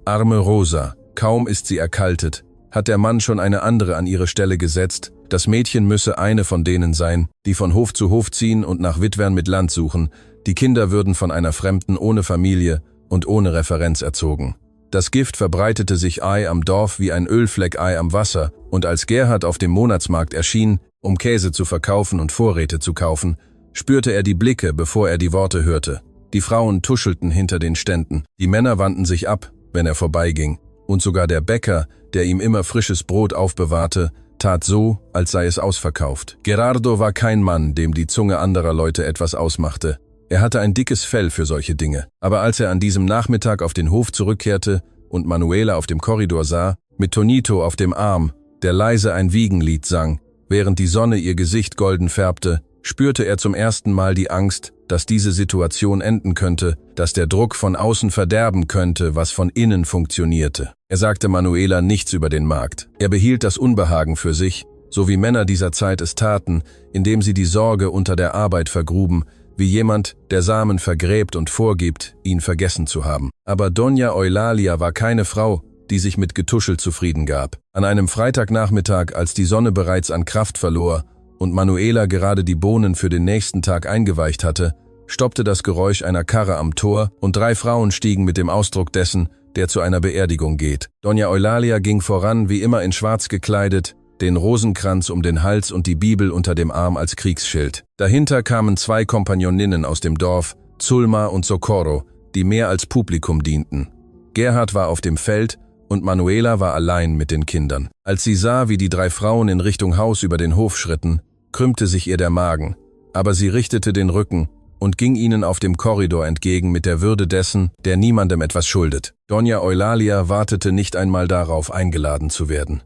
Arme Rosa, kaum ist sie erkaltet, hat der Mann schon eine andere an ihre Stelle gesetzt. Das Mädchen müsse eine von denen sein, die von Hof zu Hof ziehen und nach Witwern mit Land suchen. Die Kinder würden von einer Fremden ohne Familie und ohne Referenz erzogen. Das Gift verbreitete sich Ei am Dorf wie ein Ölfleck Ei am Wasser, und als Gerhard auf dem Monatsmarkt erschien, um Käse zu verkaufen und Vorräte zu kaufen, spürte er die Blicke, bevor er die Worte hörte. Die Frauen tuschelten hinter den Ständen, die Männer wandten sich ab, wenn er vorbeiging, und sogar der Bäcker, der ihm immer frisches Brot aufbewahrte, tat so, als sei es ausverkauft. Gerardo war kein Mann, dem die Zunge anderer Leute etwas ausmachte. Er hatte ein dickes Fell für solche Dinge. Aber als er an diesem Nachmittag auf den Hof zurückkehrte und Manuela auf dem Korridor sah, mit Tonito auf dem Arm, der leise ein Wiegenlied sang, während die Sonne ihr Gesicht golden färbte, spürte er zum ersten Mal die Angst, dass diese Situation enden könnte, dass der Druck von außen verderben könnte, was von innen funktionierte. Er sagte Manuela nichts über den Markt. Er behielt das Unbehagen für sich, so wie Männer dieser Zeit es taten, indem sie die Sorge unter der Arbeit vergruben, wie jemand, der Samen vergräbt und vorgibt, ihn vergessen zu haben. Aber Doña Eulalia war keine Frau, die sich mit Getuschel zufrieden gab. An einem Freitagnachmittag, als die Sonne bereits an Kraft verlor und Manuela gerade die Bohnen für den nächsten Tag eingeweicht hatte, stoppte das Geräusch einer Karre am Tor und 3 Frauen stiegen mit dem Ausdruck dessen, der zu einer Beerdigung geht. Doña Eulalia ging voran, wie immer in Schwarz gekleidet, den Rosenkranz um den Hals und die Bibel unter dem Arm als Kriegsschild. Dahinter kamen 2 Kompagnoninnen aus dem Dorf, Zulma und Socorro, die mehr als Publikum dienten. Gerhard war auf dem Feld und Manuela war allein mit den Kindern. Als sie sah, wie die 3 Frauen in Richtung Haus über den Hof schritten, krümmte sich ihr der Magen, aber sie richtete den Rücken und ging ihnen auf dem Korridor entgegen mit der Würde dessen, der niemandem etwas schuldet. Doña Eulalia wartete nicht einmal darauf, eingeladen zu werden.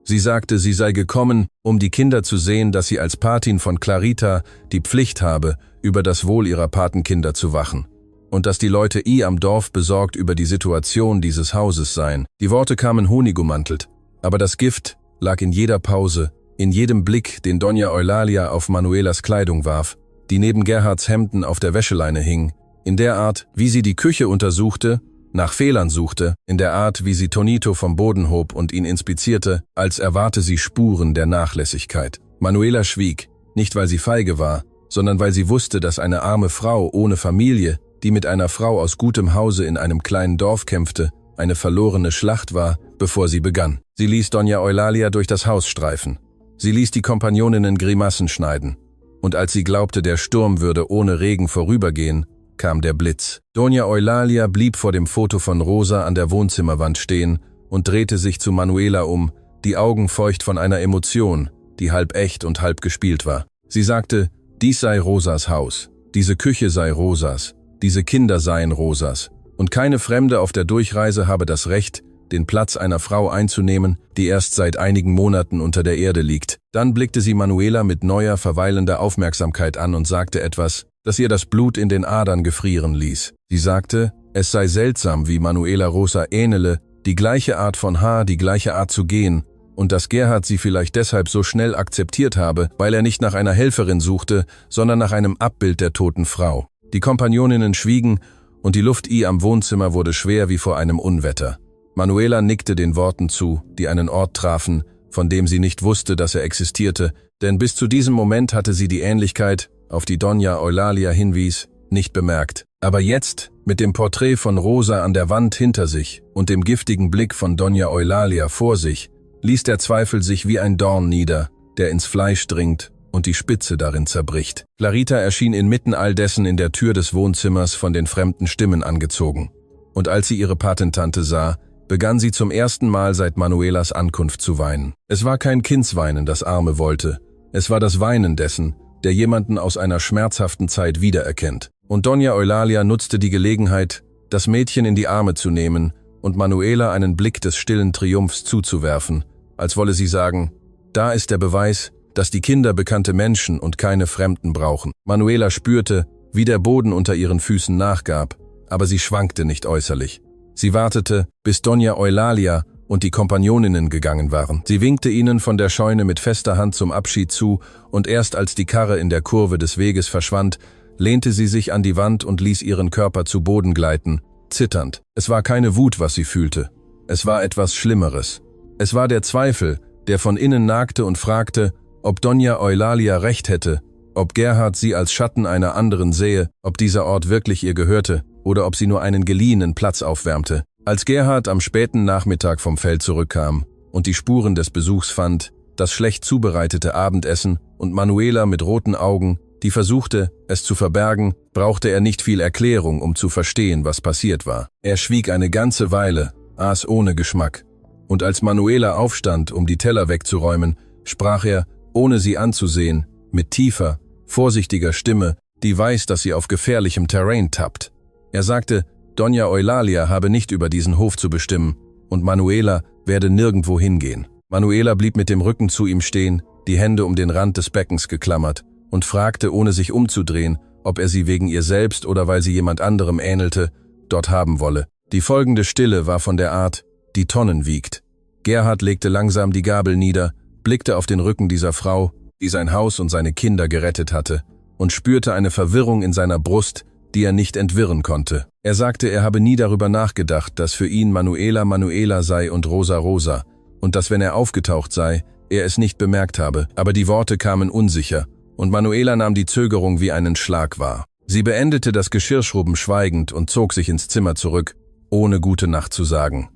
Sie sagte, sie sei gekommen, um die Kinder zu sehen, dass sie als Patin von Clarita die Pflicht habe, über das Wohl ihrer Patenkinder zu wachen, und dass die Leute am Dorf besorgt über die Situation dieses Hauses seien. Die Worte kamen honigumantelt, aber das Gift lag in jeder Pause, in jedem Blick, den Doña Eulalia auf Manuelas Kleidung warf, die neben Gerhards Hemden auf der Wäscheleine hing, in der Art, wie sie die Küche untersuchte, nach Fehlern suchte, in der Art, wie sie Tonito vom Boden hob und ihn inspizierte, als erwarte sie Spuren der Nachlässigkeit. Manuela schwieg, nicht weil sie feige war, sondern weil sie wusste, dass eine arme Frau ohne Familie, die mit einer Frau aus gutem Hause in einem kleinen Dorf kämpfte, eine verlorene Schlacht war, bevor sie begann. Sie ließ Doña Eulalia durch das Haus streifen. Sie ließ die Kompagnoninnen Grimassen schneiden. Und als sie glaubte, der Sturm würde ohne Regen vorübergehen, kam der Blitz. Doña Eulalia blieb vor dem Foto von Rosa an der Wohnzimmerwand stehen und drehte sich zu Manuela um, die Augen feucht von einer Emotion, die halb echt und halb gespielt war. Sie sagte, dies sei Rosas Haus, diese Küche sei Rosas, diese Kinder seien Rosas, und keine Fremde auf der Durchreise habe das Recht, den Platz einer Frau einzunehmen, die erst seit einigen Monaten unter der Erde liegt. Dann blickte sie Manuela mit neuer, verweilender Aufmerksamkeit an und sagte etwas, das ihr das Blut in den Adern gefrieren ließ. Sie sagte, es sei seltsam, wie Manuela Rosa ähnele, die gleiche Art von Haar, die gleiche Art zu gehen, und dass Gerhard sie vielleicht deshalb so schnell akzeptiert habe, weil er nicht nach einer Helferin suchte, sondern nach einem Abbild der toten Frau. Die Kompagnoninnen schwiegen, und die Luft am Wohnzimmer wurde schwer wie vor einem Unwetter. Manuela nickte den Worten zu, die einen Ort trafen, von dem sie nicht wusste, dass er existierte, denn bis zu diesem Moment hatte sie die Ähnlichkeit, auf die Doña Eulalia hinwies, nicht bemerkt. Aber jetzt, mit dem Porträt von Rosa an der Wand hinter sich und dem giftigen Blick von Doña Eulalia vor sich, ließ der Zweifel sich wie ein Dorn nieder, der ins Fleisch dringt und die Spitze darin zerbricht. Clarita erschien inmitten all dessen in der Tür des Wohnzimmers von den fremden Stimmen angezogen. Und als sie ihre Patentante sah, begann sie zum ersten Mal seit Manuelas Ankunft zu weinen. Es war kein Kindsweinen, das Arme wollte. Es war das Weinen dessen, der jemanden aus einer schmerzhaften Zeit wiedererkennt. Und Doña Eulalia nutzte die Gelegenheit, das Mädchen in die Arme zu nehmen und Manuela einen Blick des stillen Triumphs zuzuwerfen, als wolle sie sagen, da ist der Beweis, dass die Kinder bekannte Menschen und keine Fremden brauchen. Manuela spürte, wie der Boden unter ihren Füßen nachgab, aber sie schwankte nicht äußerlich. Sie wartete, bis Doña Eulalia und die Kompagnoninnen gegangen waren. Sie winkte ihnen von der Scheune mit fester Hand zum Abschied zu, und erst als die Karre in der Kurve des Weges verschwand, lehnte sie sich an die Wand und ließ ihren Körper zu Boden gleiten, zitternd. Es war keine Wut, was sie fühlte. Es war etwas Schlimmeres. Es war der Zweifel, der von innen nagte und fragte, ob Doña Eulalia recht hätte, ob Gerhard sie als Schatten einer anderen sähe, ob dieser Ort wirklich ihr gehörte oder ob sie nur einen geliehenen Platz aufwärmte. Als Gerhard am späten Nachmittag vom Feld zurückkam und die Spuren des Besuchs fand, das schlecht zubereitete Abendessen und Manuela mit roten Augen, die versuchte, es zu verbergen, brauchte er nicht viel Erklärung, um zu verstehen, was passiert war. Er schwieg eine ganze Weile, aß ohne Geschmack. Und als Manuela aufstand, um die Teller wegzuräumen, sprach er, ohne sie anzusehen, mit tiefer, vorsichtiger Stimme, die weiß, dass sie auf gefährlichem Terrain tappt. Er sagte, Doña Eulalia habe nicht über diesen Hof zu bestimmen und Manuela werde nirgendwo hingehen. Manuela blieb mit dem Rücken zu ihm stehen, die Hände um den Rand des Beckens geklammert und fragte, ohne sich umzudrehen, ob er sie wegen ihr selbst oder weil sie jemand anderem ähnelte, dort haben wolle. Die folgende Stille war von der Art, die Tonnen wiegt. Gerhard legte langsam die Gabel nieder, blickte auf den Rücken dieser Frau, die sein Haus und seine Kinder gerettet hatte, und spürte eine Verwirrung in seiner Brust, die er nicht entwirren konnte. Er sagte, er habe nie darüber nachgedacht, dass für ihn Manuela Manuela sei und Rosa Rosa, und dass, wenn er aufgetaucht sei, er es nicht bemerkt habe, aber die Worte kamen unsicher, und Manuela nahm die Zögerung wie einen Schlag wahr. Sie beendete das Geschirrschrubben schweigend und zog sich ins Zimmer zurück, ohne Gute Nacht zu sagen.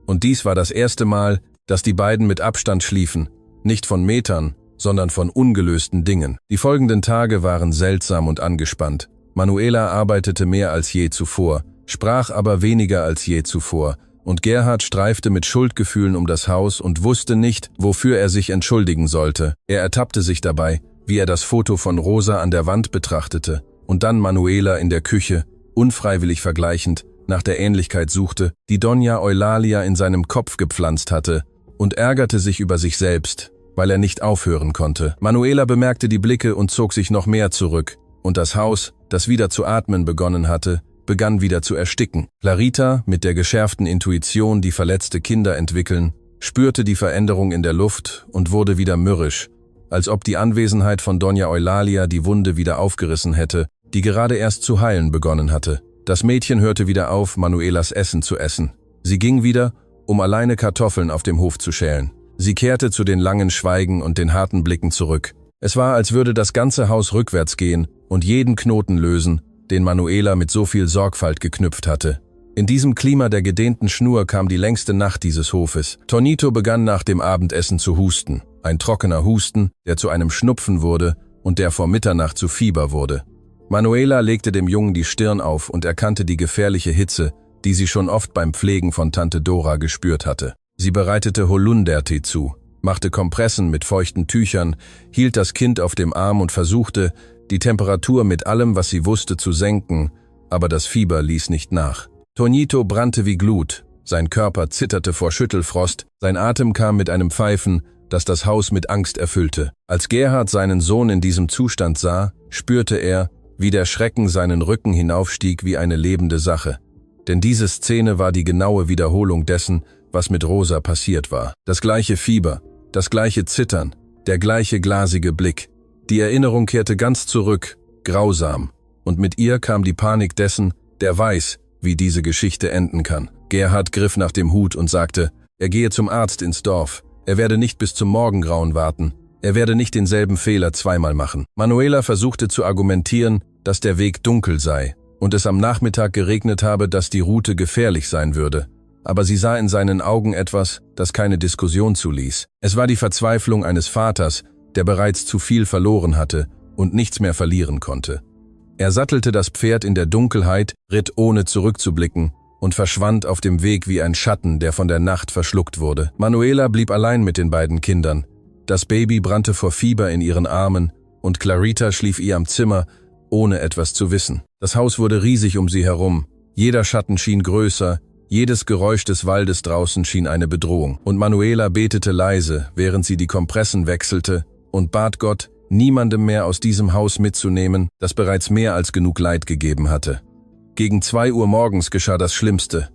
Und dies war das erste Mal, dass die beiden mit Abstand schliefen, nicht von Metern, sondern von ungelösten Dingen. Die folgenden Tage waren seltsam und angespannt. Manuela arbeitete mehr als je zuvor, sprach aber weniger als je zuvor, und Gerhard streifte mit Schuldgefühlen um das Haus und wusste nicht, wofür er sich entschuldigen sollte. Er ertappte sich dabei, wie er das Foto von Rosa an der Wand betrachtete und dann Manuela in der Küche, unfreiwillig vergleichend, nach der Ähnlichkeit suchte, die Doña Eulalia in seinem Kopf gepflanzt hatte, und ärgerte sich über sich selbst, weil er nicht aufhören konnte. Manuela bemerkte die Blicke und zog sich noch mehr zurück, und das Haus, das wieder zu atmen begonnen hatte, begann wieder zu ersticken. Clarita, mit der geschärften Intuition, die verletzte Kinder entwickeln, spürte die Veränderung in der Luft und wurde wieder mürrisch, als ob die Anwesenheit von Doña Eulalia die Wunde wieder aufgerissen hätte, die gerade erst zu heilen begonnen hatte. Das Mädchen hörte wieder auf, Manuelas Essen zu essen. Sie ging wieder, um alleine Kartoffeln auf dem Hof zu schälen. Sie kehrte zu den langen Schweigen und den harten Blicken zurück. Es war, als würde das ganze Haus rückwärts gehen und jeden Knoten lösen, den Manuela mit so viel Sorgfalt geknüpft hatte. In diesem Klima der gedehnten Schnur kam die längste Nacht dieses Hofes. Tonito begann nach dem Abendessen zu husten. Ein trockener Husten, der zu einem Schnupfen wurde und der vor Mitternacht zu Fieber wurde. Manuela legte dem Jungen die Stirn auf und erkannte die gefährliche Hitze, die sie schon oft beim Pflegen von Tante Dora gespürt hatte. Sie bereitete Holundertee zu, machte Kompressen mit feuchten Tüchern, hielt das Kind auf dem Arm und versuchte, die Temperatur mit allem, was sie wusste, zu senken, aber das Fieber ließ nicht nach. Tonito brannte wie Glut, sein Körper zitterte vor Schüttelfrost, sein Atem kam mit einem Pfeifen, das das Haus mit Angst erfüllte. Als Gerhard seinen Sohn in diesem Zustand sah, spürte er, wie der Schrecken seinen Rücken hinaufstieg wie eine lebende Sache. Denn diese Szene war die genaue Wiederholung dessen, was mit Rosa passiert war. Das gleiche Fieber, das gleiche Zittern, der gleiche glasige Blick. Die Erinnerung kehrte ganz zurück, grausam, und mit ihr kam die Panik dessen, der weiß, wie diese Geschichte enden kann. Gerhard griff nach dem Hut und sagte, er gehe zum Arzt ins Dorf. Er werde nicht bis zum Morgengrauen warten. Er werde nicht denselben Fehler zweimal machen. Manuela versuchte zu argumentieren, dass der Weg dunkel sei und es am Nachmittag geregnet habe, dass die Route gefährlich sein würde. Aber sie sah in seinen Augen etwas, das keine Diskussion zuließ. Es war die Verzweiflung eines Vaters, der bereits zu viel verloren hatte und nichts mehr verlieren konnte. Er sattelte das Pferd in der Dunkelheit, ritt ohne zurückzublicken und verschwand auf dem Weg wie ein Schatten, der von der Nacht verschluckt wurde. Manuela blieb allein mit den beiden Kindern. Das Baby brannte vor Fieber in ihren Armen und Clarita schlief ihr am Zimmer, ohne etwas zu wissen. Das Haus wurde riesig um sie herum. Jeder Schatten schien größer, jedes Geräusch des Waldes draußen schien eine Bedrohung. Und Manuela betete leise, während sie die Kompressen wechselte, und bat Gott, niemandem mehr aus diesem Haus mitzunehmen, das bereits mehr als genug Leid gegeben hatte. Gegen 2 Uhr morgens geschah das Schlimmste.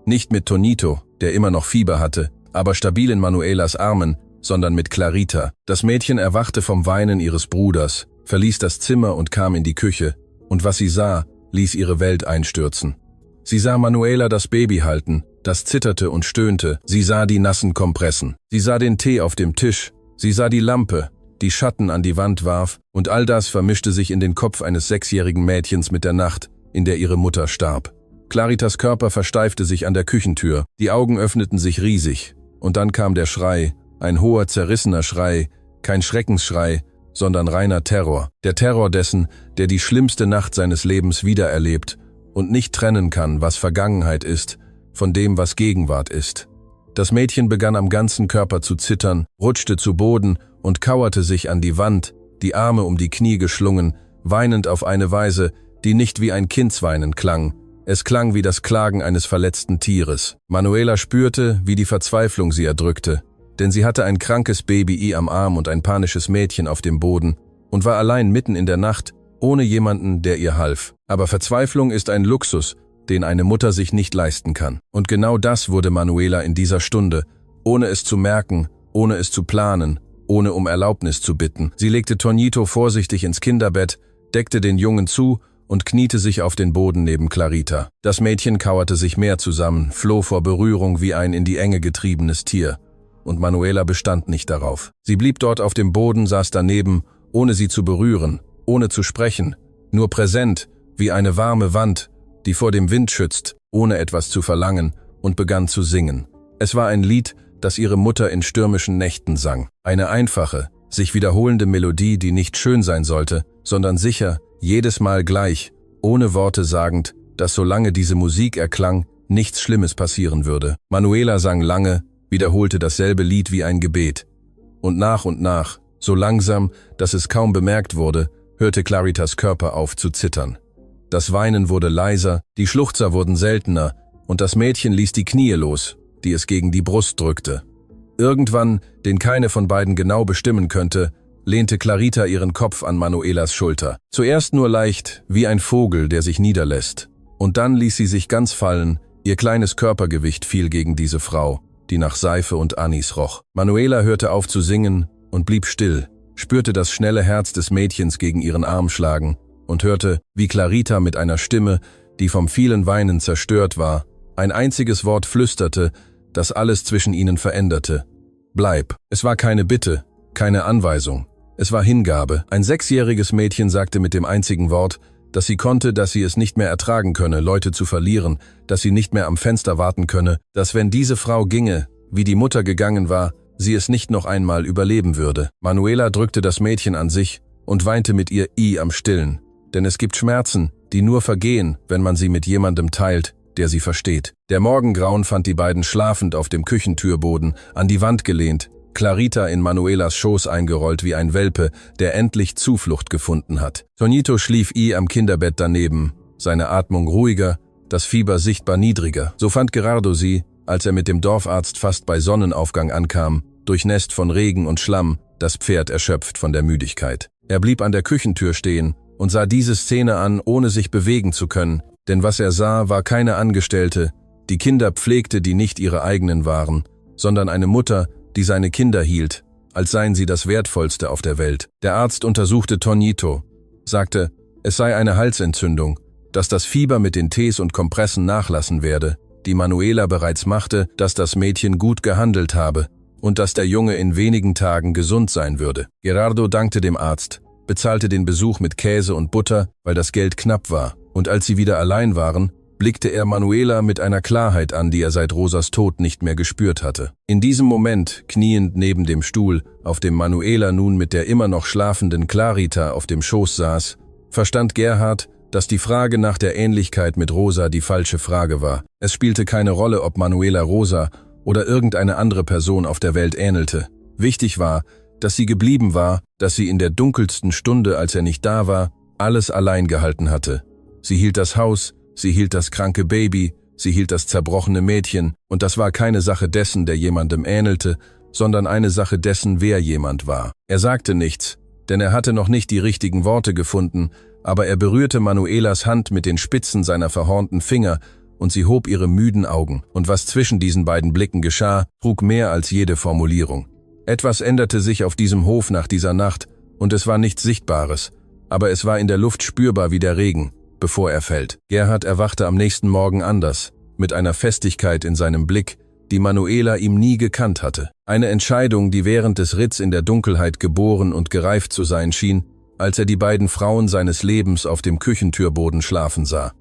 Nicht mit Tonito, der immer noch Fieber hatte, aber stabil in Manuelas Armen, sondern mit Clarita. Das Mädchen erwachte vom Weinen ihres Bruders, verließ das Zimmer und kam in die Küche, und was sie sah, ließ ihre Welt einstürzen. Sie sah Manuela das Baby halten, das zitterte und stöhnte, sie sah die nassen Kompressen, sie sah den Tee auf dem Tisch, sie sah die Lampe, die Schatten an die Wand warf, und all das vermischte sich in den Kopf eines 6-jährigen Mädchens mit der Nacht, in der ihre Mutter starb. Claritas Körper versteifte sich an der Küchentür, die Augen öffneten sich riesig, und dann kam der Schrei, ein hoher, zerrissener Schrei, kein Schreckensschrei, sondern reiner Terror. Der Terror dessen, der die schlimmste Nacht seines Lebens wiedererlebt und nicht trennen kann, was Vergangenheit ist, von dem, was Gegenwart ist. Das Mädchen begann am ganzen Körper zu zittern, rutschte zu Boden und kauerte sich an die Wand, die Arme um die Knie geschlungen, weinend auf eine Weise, die nicht wie ein Kindsweinen klang. Es klang wie das Klagen eines verletzten Tieres. Manuela spürte, wie die Verzweiflung sie erdrückte, denn sie hatte ein krankes Baby am Arm und ein panisches Mädchen auf dem Boden und war allein mitten in der Nacht, ohne jemanden, der ihr half. Aber Verzweiflung ist ein Luxus, den eine Mutter sich nicht leisten kann. Und genau das wurde Manuela in dieser Stunde, ohne es zu merken, ohne es zu planen, ohne um Erlaubnis zu bitten. Sie legte Tonito vorsichtig ins Kinderbett, deckte den Jungen zu und kniete sich auf den Boden neben Clarita. Das Mädchen kauerte sich mehr zusammen, floh vor Berührung wie ein in die Enge getriebenes Tier. Und Manuela bestand nicht darauf. Sie blieb dort auf dem Boden, saß daneben, ohne sie zu berühren, ohne zu sprechen, nur präsent, wie eine warme Wand, die vor dem Wind schützt, ohne etwas zu verlangen, und begann zu singen. Es war ein Lied, das ihre Mutter in stürmischen Nächten sang. Eine einfache, sich wiederholende Melodie, die nicht schön sein sollte, sondern sicher, jedes Mal gleich, ohne Worte sagend, dass solange diese Musik erklang, nichts Schlimmes passieren würde. Manuela sang lange, wiederholte dasselbe Lied wie ein Gebet. Und nach, so langsam, dass es kaum bemerkt wurde, hörte Claritas Körper auf zu zittern. Das Weinen wurde leiser, die Schluchzer wurden seltener, und das Mädchen ließ die Knie los, die es gegen die Brust drückte. Irgendwann, den keine von beiden genau bestimmen könnte, lehnte Clarita ihren Kopf an Manuelas Schulter. Zuerst nur leicht, wie ein Vogel, der sich niederlässt. Und dann ließ sie sich ganz fallen, ihr kleines Körpergewicht fiel gegen diese Frau, die nach Seife und Anis roch. Manuela hörte auf zu singen und blieb still, spürte das schnelle Herz des Mädchens gegen ihren Arm schlagen und hörte, wie Clarita mit einer Stimme, die vom vielen Weinen zerstört war, ein einziges Wort flüsterte, das alles zwischen ihnen veränderte. Bleib. Es war keine Bitte, keine Anweisung. Es war Hingabe. Ein 6-jähriges Mädchen sagte mit dem einzigen Wort, dass sie konnte, dass sie es nicht mehr ertragen könne, Leute zu verlieren, dass sie nicht mehr am Fenster warten könne, dass wenn diese Frau ginge, wie die Mutter gegangen war, sie es nicht noch einmal überleben würde. Manuela drückte das Mädchen an sich und weinte mit ihr am Stillen, denn es gibt Schmerzen, die nur vergehen, wenn man sie mit jemandem teilt, der sie versteht. Der Morgengrauen fand die beiden schlafend auf dem Küchentürboden, an die Wand gelehnt, Clarita in Manuelas Schoß eingerollt wie ein Welpe, der endlich Zuflucht gefunden hat. Tonito schlief am Kinderbett daneben, seine Atmung ruhiger, das Fieber sichtbar niedriger. So fand Gerardo sie, als er mit dem Dorfarzt fast bei Sonnenaufgang ankam, durchnässt von Regen und Schlamm, das Pferd erschöpft von der Müdigkeit. Er blieb an der Küchentür stehen und sah diese Szene an, ohne sich bewegen zu können, denn was er sah, war keine Angestellte, die Kinder pflegte, die nicht ihre eigenen waren, sondern eine Mutter, die seine Kinder hielt, als seien sie das Wertvollste auf der Welt. Der Arzt untersuchte Tonito, sagte, es sei eine Halsentzündung, dass das Fieber mit den Tees und Kompressen nachlassen werde, die Manuela bereits machte, dass das Mädchen gut gehandelt habe und dass der Junge in wenigen Tagen gesund sein würde. Gerardo dankte dem Arzt, bezahlte den Besuch mit Käse und Butter, weil das Geld knapp war, und als sie wieder allein waren, blickte er Manuela mit einer Klarheit an, die er seit Rosas Tod nicht mehr gespürt hatte. In diesem Moment, kniend neben dem Stuhl, auf dem Manuela nun mit der immer noch schlafenden Clarita auf dem Schoß saß, verstand Gerhard, dass die Frage nach der Ähnlichkeit mit Rosa die falsche Frage war. Es spielte keine Rolle, ob Manuela Rosa oder irgendeine andere Person auf der Welt ähnelte. Wichtig war, dass sie geblieben war, dass sie in der dunkelsten Stunde, als er nicht da war, alles allein gehalten hatte. Sie hielt das Haus, sie hielt das kranke Baby, sie hielt das zerbrochene Mädchen, und das war keine Sache dessen, der jemandem ähnelte, sondern eine Sache dessen, wer jemand war. Er sagte nichts, denn er hatte noch nicht die richtigen Worte gefunden, aber er berührte Manuelas Hand mit den Spitzen seiner verhornten Finger, und sie hob ihre müden Augen, und was zwischen diesen beiden Blicken geschah, trug mehr als jede Formulierung. Etwas änderte sich auf diesem Hof nach dieser Nacht, und es war nichts Sichtbares, aber es war in der Luft spürbar wie der Regen, bevor er fällt. Gerhard erwachte am nächsten Morgen anders, mit einer Festigkeit in seinem Blick, die Manuela ihm nie gekannt hatte. Eine Entscheidung, die während des Ritts in der Dunkelheit geboren und gereift zu sein schien, als er die beiden Frauen seines Lebens auf dem Küchentürboden schlafen sah.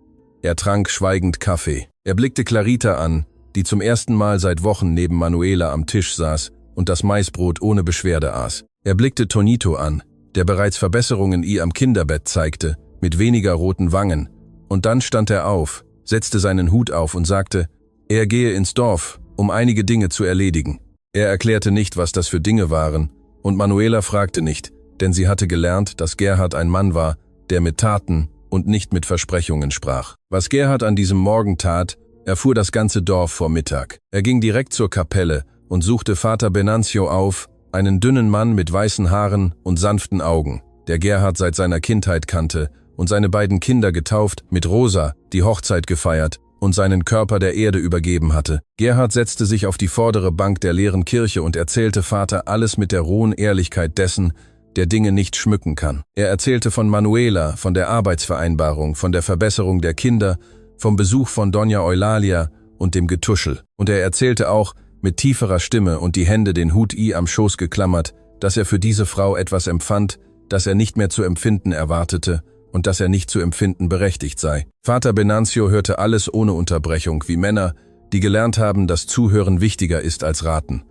Er trank schweigend Kaffee. Er blickte Clarita an, die zum ersten Mal seit Wochen neben Manuela am Tisch saß und das Maisbrot ohne Beschwerde aß. Er blickte Tonito an, der bereits Verbesserungen am Kinderbett zeigte, mit weniger roten Wangen, und dann stand er auf, setzte seinen Hut auf und sagte, er gehe ins Dorf, um einige Dinge zu erledigen. Er erklärte nicht, was das für Dinge waren, und Manuela fragte nicht, denn sie hatte gelernt, dass Gerhard ein Mann war, der mit Taten und nicht mit Versprechungen sprach. Was Gerhard an diesem Morgen tat, erfuhr das ganze Dorf vor Mittag. Er ging direkt zur Kapelle und suchte Vater Venancio auf, einen dünnen Mann mit weißen Haaren und sanften Augen, der Gerhard seit seiner Kindheit kannte und seine beiden Kinder getauft, mit Rosa die Hochzeit gefeiert und seinen Körper der Erde übergeben hatte. Gerhard setzte sich auf die vordere Bank der leeren Kirche und erzählte Vater alles mit der rohen Ehrlichkeit dessen, der Dinge nicht schmücken kann. Er erzählte von Manuela, von der Arbeitsvereinbarung, von der Verbesserung der Kinder, vom Besuch von Doña Eulalia und dem Getuschel. Und er erzählte auch, mit tieferer Stimme und die Hände den Hut am Schoß geklammert, dass er für diese Frau etwas empfand, das er nicht mehr zu empfinden erwartete und dass er nicht zu empfinden berechtigt sei. Vater Venancio hörte alles ohne Unterbrechung, wie Männer, die gelernt haben, dass Zuhören wichtiger ist als Raten.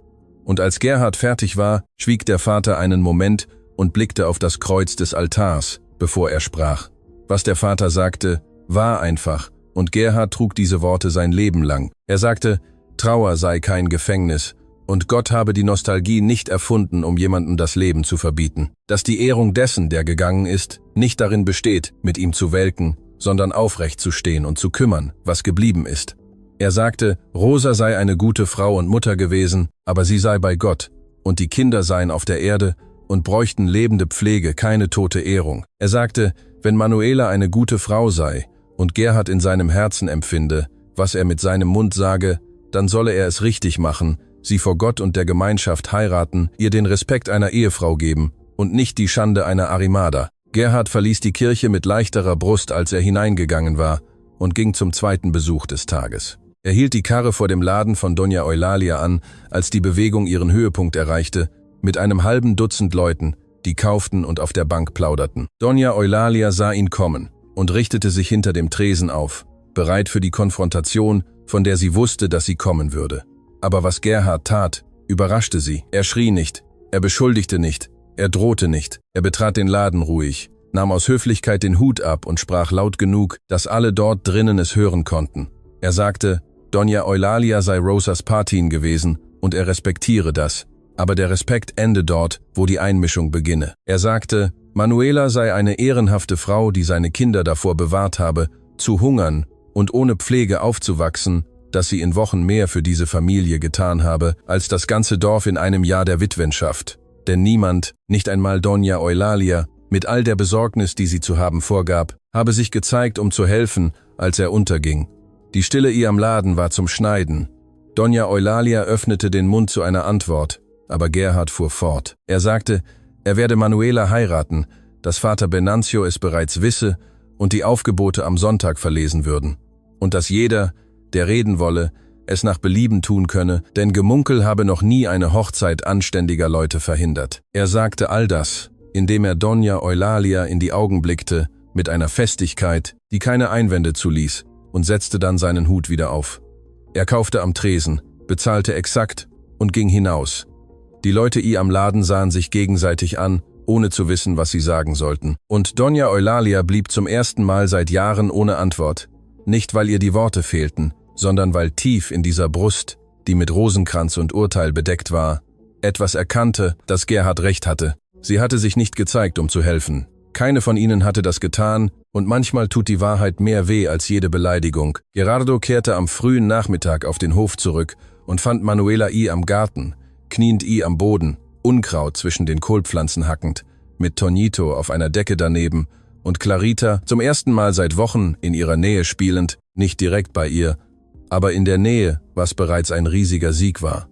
Und als Gerhard fertig war, schwieg der Vater einen Moment und blickte auf das Kreuz des Altars, bevor er sprach. Was der Vater sagte, war einfach, und Gerhard trug diese Worte sein Leben lang. Er sagte, Trauer sei kein Gefängnis, und Gott habe die Nostalgie nicht erfunden, um jemandem das Leben zu verbieten. Dass die Ehrung dessen, der gegangen ist, nicht darin besteht, mit ihm zu welken, sondern aufrecht zu stehen und zu kümmern, was geblieben ist. Er sagte, Rosa sei eine gute Frau und Mutter gewesen, aber sie sei bei Gott, und die Kinder seien auf der Erde und bräuchten lebende Pflege, keine tote Ehrung. Er sagte, wenn Manuela eine gute Frau sei und Gerhard in seinem Herzen empfinde, was er mit seinem Mund sage, dann solle er es richtig machen, sie vor Gott und der Gemeinschaft heiraten, ihr den Respekt einer Ehefrau geben und nicht die Schande einer Arimada. Gerhard verließ die Kirche mit leichterer Brust, als er hineingegangen war, und ging zum zweiten Besuch des Tages. Er hielt die Karre vor dem Laden von Doña Eulalia an, als die Bewegung ihren Höhepunkt erreichte, mit einem halben Dutzend Leuten, die kauften und auf der Bank plauderten. Doña Eulalia sah ihn kommen und richtete sich hinter dem Tresen auf, bereit für die Konfrontation, von der sie wusste, dass sie kommen würde. Aber was Gerhard tat, überraschte sie. Er schrie nicht, er beschuldigte nicht, er drohte nicht, er betrat den Laden ruhig, nahm aus Höflichkeit den Hut ab und sprach laut genug, dass alle dort drinnen es hören konnten. Er sagte, Doña Eulalia sei Rosas Patin gewesen und er respektiere das, aber der Respekt ende dort, wo die Einmischung beginne. Er sagte, Manuela sei eine ehrenhafte Frau, die seine Kinder davor bewahrt habe, zu hungern und ohne Pflege aufzuwachsen, dass sie in Wochen mehr für diese Familie getan habe, als das ganze Dorf in einem Jahr der Witwenschaft. Denn niemand, nicht einmal Doña Eulalia, mit all der Besorgnis, die sie zu haben vorgab, habe sich gezeigt, um zu helfen, als er unterging. Die Stille ihr am Laden war zum Schneiden. Doña Eulalia öffnete den Mund zu einer Antwort, aber Gerhard fuhr fort. Er sagte, er werde Manuela heiraten, dass Vater Venancio es bereits wisse und die Aufgebote am Sonntag verlesen würden. Und dass jeder, der reden wolle, es nach Belieben tun könne, denn Gemunkel habe noch nie eine Hochzeit anständiger Leute verhindert. Er sagte all das, indem er Doña Eulalia in die Augen blickte, mit einer Festigkeit, die keine Einwände zuließ, und setzte dann seinen Hut wieder auf. Er kaufte am Tresen, bezahlte exakt und ging hinaus. Die Leute am Laden sahen sich gegenseitig an, ohne zu wissen, was sie sagen sollten. Und Doña Eulalia blieb zum ersten Mal seit Jahren ohne Antwort. Nicht, weil ihr die Worte fehlten, sondern weil tief in dieser Brust, die mit Rosenkranz und Urteil bedeckt war, etwas erkannte, dass Gerhard recht hatte. Sie hatte sich nicht gezeigt, um zu helfen. Keine von ihnen hatte das getan, und manchmal tut die Wahrheit mehr weh als jede Beleidigung. Gerardo kehrte am frühen Nachmittag auf den Hof zurück und fand Manuela am Garten, kniend am Boden, Unkraut zwischen den Kohlpflanzen hackend, mit Toñito auf einer Decke daneben und Clarita zum ersten Mal seit Wochen in ihrer Nähe spielend, nicht direkt bei ihr, aber in der Nähe, was bereits ein riesiger Sieg war.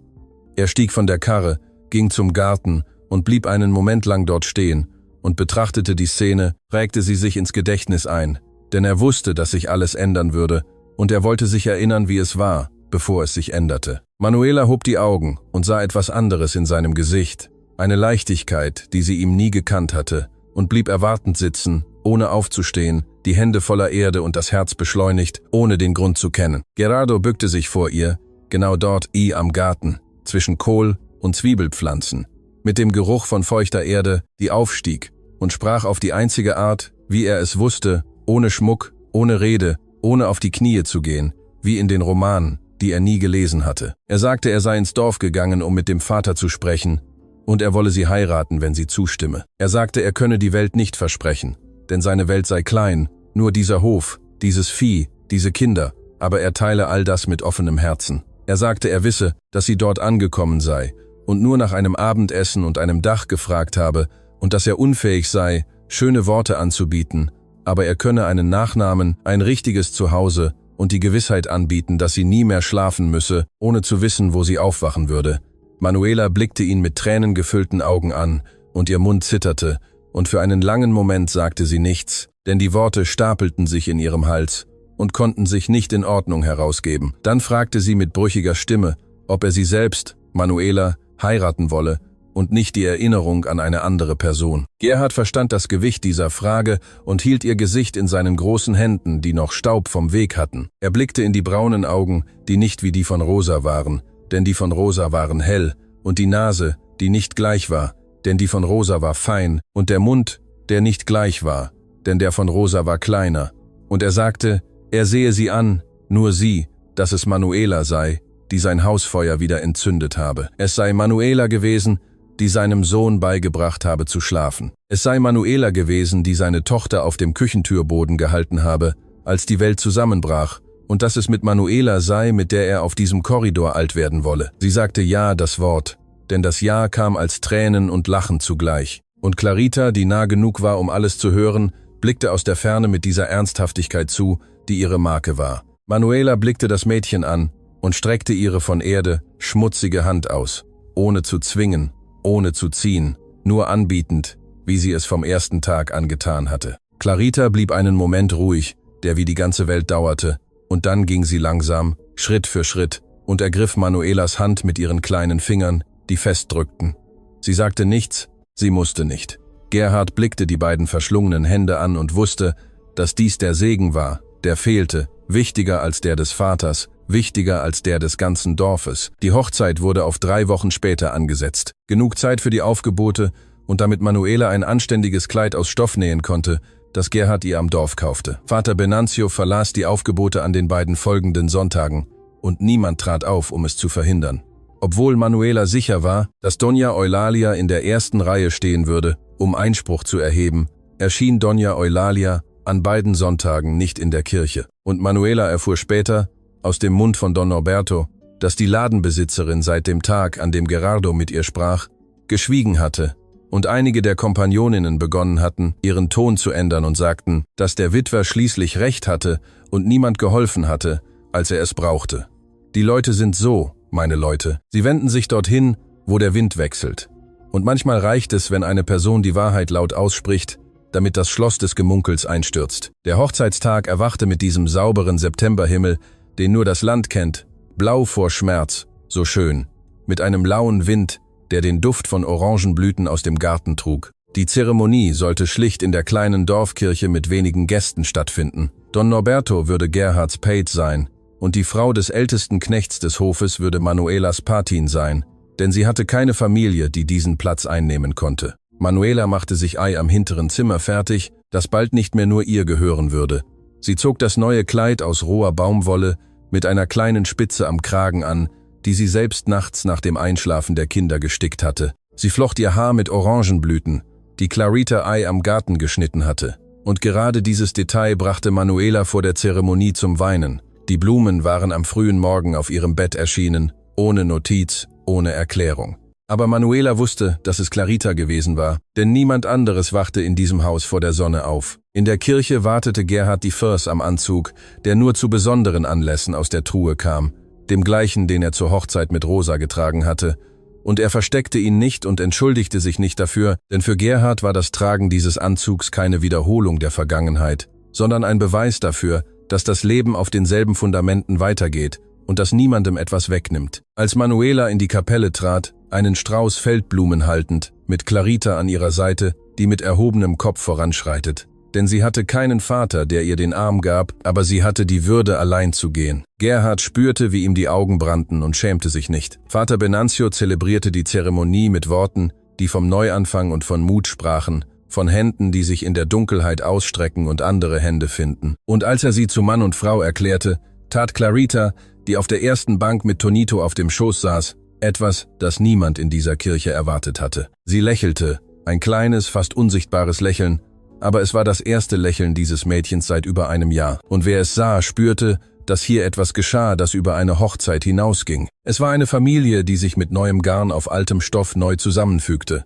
Er stieg von der Karre, ging zum Garten und blieb einen Moment lang dort stehen und betrachtete die Szene, prägte sie sich ins Gedächtnis ein, denn er wusste, dass sich alles ändern würde, und er wollte sich erinnern, wie es war, bevor es sich änderte. Manuela hob die Augen und sah etwas anderes in seinem Gesicht, eine Leichtigkeit, die sie ihm nie gekannt hatte, und blieb erwartend sitzen, ohne aufzustehen, die Hände voller Erde und das Herz beschleunigt, ohne den Grund zu kennen. Gerardo bückte sich vor ihr, genau dort am Garten, zwischen Kohl- und Zwiebelpflanzen, mit dem Geruch von feuchter Erde, die aufstieg, und sprach auf die einzige Art, wie er es wusste, ohne Schmuck, ohne Rede, ohne auf die Knie zu gehen, wie in den Romanen, die er nie gelesen hatte. Er sagte, er sei ins Dorf gegangen, um mit dem Vater zu sprechen, und er wolle sie heiraten, wenn sie zustimme. Er sagte, er könne die Welt nicht versprechen, denn seine Welt sei klein, nur dieser Hof, dieses Vieh, diese Kinder, aber er teile all das mit offenem Herzen. Er sagte, er wisse, dass sie dort angekommen sei und nur nach einem Abendessen und einem Dach gefragt habe und dass er unfähig sei, schöne Worte anzubieten, aber er könne einen Nachnamen, ein richtiges Zuhause und die Gewissheit anbieten, dass sie nie mehr schlafen müsse, ohne zu wissen, wo sie aufwachen würde. Manuela blickte ihn mit tränengefüllten Augen an und ihr Mund zitterte, und für einen langen Moment sagte sie nichts, denn die Worte stapelten sich in ihrem Hals und konnten sich nicht in Ordnung herausgeben. Dann fragte sie mit brüchiger Stimme, ob er sie selbst, Manuela, heiraten wolle und nicht die Erinnerung an eine andere Person. Gerhard verstand das Gewicht dieser Frage und hielt ihr Gesicht in seinen großen Händen, die noch Staub vom Weg hatten. Er blickte in die braunen Augen, die nicht wie die von Rosa waren, denn die von Rosa waren hell, und die Nase, die nicht gleich war, denn die von Rosa war fein, und der Mund, der nicht gleich war, denn der von Rosa war kleiner. Und er sagte, er sehe sie an, nur sie, dass es Manuela sei, die sein Hausfeuer wieder entzündet habe. Es sei Manuela gewesen, die seinem Sohn beigebracht habe zu schlafen. Es sei Manuela gewesen, die seine Tochter auf dem Küchentürboden gehalten habe, als die Welt zusammenbrach, und dass es mit Manuela sei, mit der er auf diesem Korridor alt werden wolle. Sie sagte ja, das Wort, denn das Ja kam als Tränen und Lachen zugleich. Und Clarita, die nah genug war, um alles zu hören, blickte aus der Ferne mit dieser Ernsthaftigkeit zu, die ihre Marke war. Manuela blickte das Mädchen an und streckte ihre von Erde schmutzige Hand aus, ohne zu zwingen, ohne zu ziehen, nur anbietend, wie sie es vom ersten Tag angetan hatte. Clarita blieb einen Moment ruhig, der wie die ganze Welt dauerte, und dann ging sie langsam, Schritt für Schritt, und ergriff Manuelas Hand mit ihren kleinen Fingern, die festdrückten. Sie sagte nichts, sie musste nicht. Gerhard blickte die beiden verschlungenen Hände an und wusste, dass dies der Segen war, der fehlte, wichtiger als der des Vaters, wichtiger als der des ganzen Dorfes. Die Hochzeit wurde auf 3 Wochen später angesetzt. Genug Zeit für die Aufgebote und damit Manuela ein anständiges Kleid aus Stoff nähen konnte, das Gerhard ihr am Dorf kaufte. Vater Venancio verlas die Aufgebote an den beiden folgenden Sonntagen und niemand trat auf, um es zu verhindern. Obwohl Manuela sicher war, dass Doña Eulalia in der ersten Reihe stehen würde, um Einspruch zu erheben, erschien Doña Eulalia an beiden Sonntagen nicht in der Kirche. Und Manuela erfuhr später, aus dem Mund von Don Norberto, dass die Ladenbesitzerin seit dem Tag, an dem Gerardo mit ihr sprach, geschwiegen hatte und einige der Kompagnoninnen begonnen hatten, ihren Ton zu ändern und sagten, dass der Witwer schließlich recht hatte und niemand geholfen hatte, als er es brauchte. Die Leute sind so, meine Leute, sie wenden sich dorthin, wo der Wind wechselt. Und manchmal reicht es, wenn eine Person die Wahrheit laut ausspricht, damit das Schloss des Gemunkels einstürzt. Der Hochzeitstag erwachte mit diesem sauberen Septemberhimmel, den nur das Land kennt, blau vor Schmerz, so schön, mit einem lauen Wind, der den Duft von Orangenblüten aus dem Garten trug. Die Zeremonie sollte schlicht in der kleinen Dorfkirche mit wenigen Gästen stattfinden. Don Norberto würde Gerhards Pate sein und die Frau des ältesten Knechts des Hofes würde Manuelas Patin sein, denn sie hatte keine Familie, die diesen Platz einnehmen konnte. Manuela machte sich am hinteren Zimmer fertig, das bald nicht mehr nur ihr gehören würde. Sie zog das neue Kleid aus roher Baumwolle mit einer kleinen Spitze am Kragen an, die sie selbst nachts nach dem Einschlafen der Kinder gestickt hatte. Sie flocht ihr Haar mit Orangenblüten, die Clarita am Garten geschnitten hatte. Und gerade dieses Detail brachte Manuela vor der Zeremonie zum Weinen. Die Blumen waren am frühen Morgen auf ihrem Bett erschienen, ohne Notiz, ohne Erklärung. Aber Manuela wusste, dass es Clarita gewesen war, denn niemand anderes wachte in diesem Haus vor der Sonne auf. In der Kirche wartete Gerhard die Furs am Anzug, der nur zu besonderen Anlässen aus der Truhe kam, dem gleichen, den er zur Hochzeit mit Rosa getragen hatte, und er versteckte ihn nicht und entschuldigte sich nicht dafür, denn für Gerhard war das Tragen dieses Anzugs keine Wiederholung der Vergangenheit, sondern ein Beweis dafür, dass das Leben auf denselben Fundamenten weitergeht und dass niemandem etwas wegnimmt. Als Manuela in die Kapelle trat, einen Strauß Feldblumen haltend, mit Clarita an ihrer Seite, die mit erhobenem Kopf voranschreitet. Denn sie hatte keinen Vater, der ihr den Arm gab, aber sie hatte die Würde, allein zu gehen. Gerhard spürte, wie ihm die Augen brannten und schämte sich nicht. Vater Venancio zelebrierte die Zeremonie mit Worten, die vom Neuanfang und von Mut sprachen, von Händen, die sich in der Dunkelheit ausstrecken und andere Hände finden. Und als er sie zu Mann und Frau erklärte, tat Clarita, die auf der ersten Bank mit Tonito auf dem Schoß saß, etwas, das niemand in dieser Kirche erwartet hatte. Sie lächelte, ein kleines, fast unsichtbares Lächeln, aber es war das erste Lächeln dieses Mädchens seit über einem Jahr. Und wer es sah, spürte, dass hier etwas geschah, das über eine Hochzeit hinausging. Es war eine Familie, die sich mit neuem Garn auf altem Stoff neu zusammenfügte.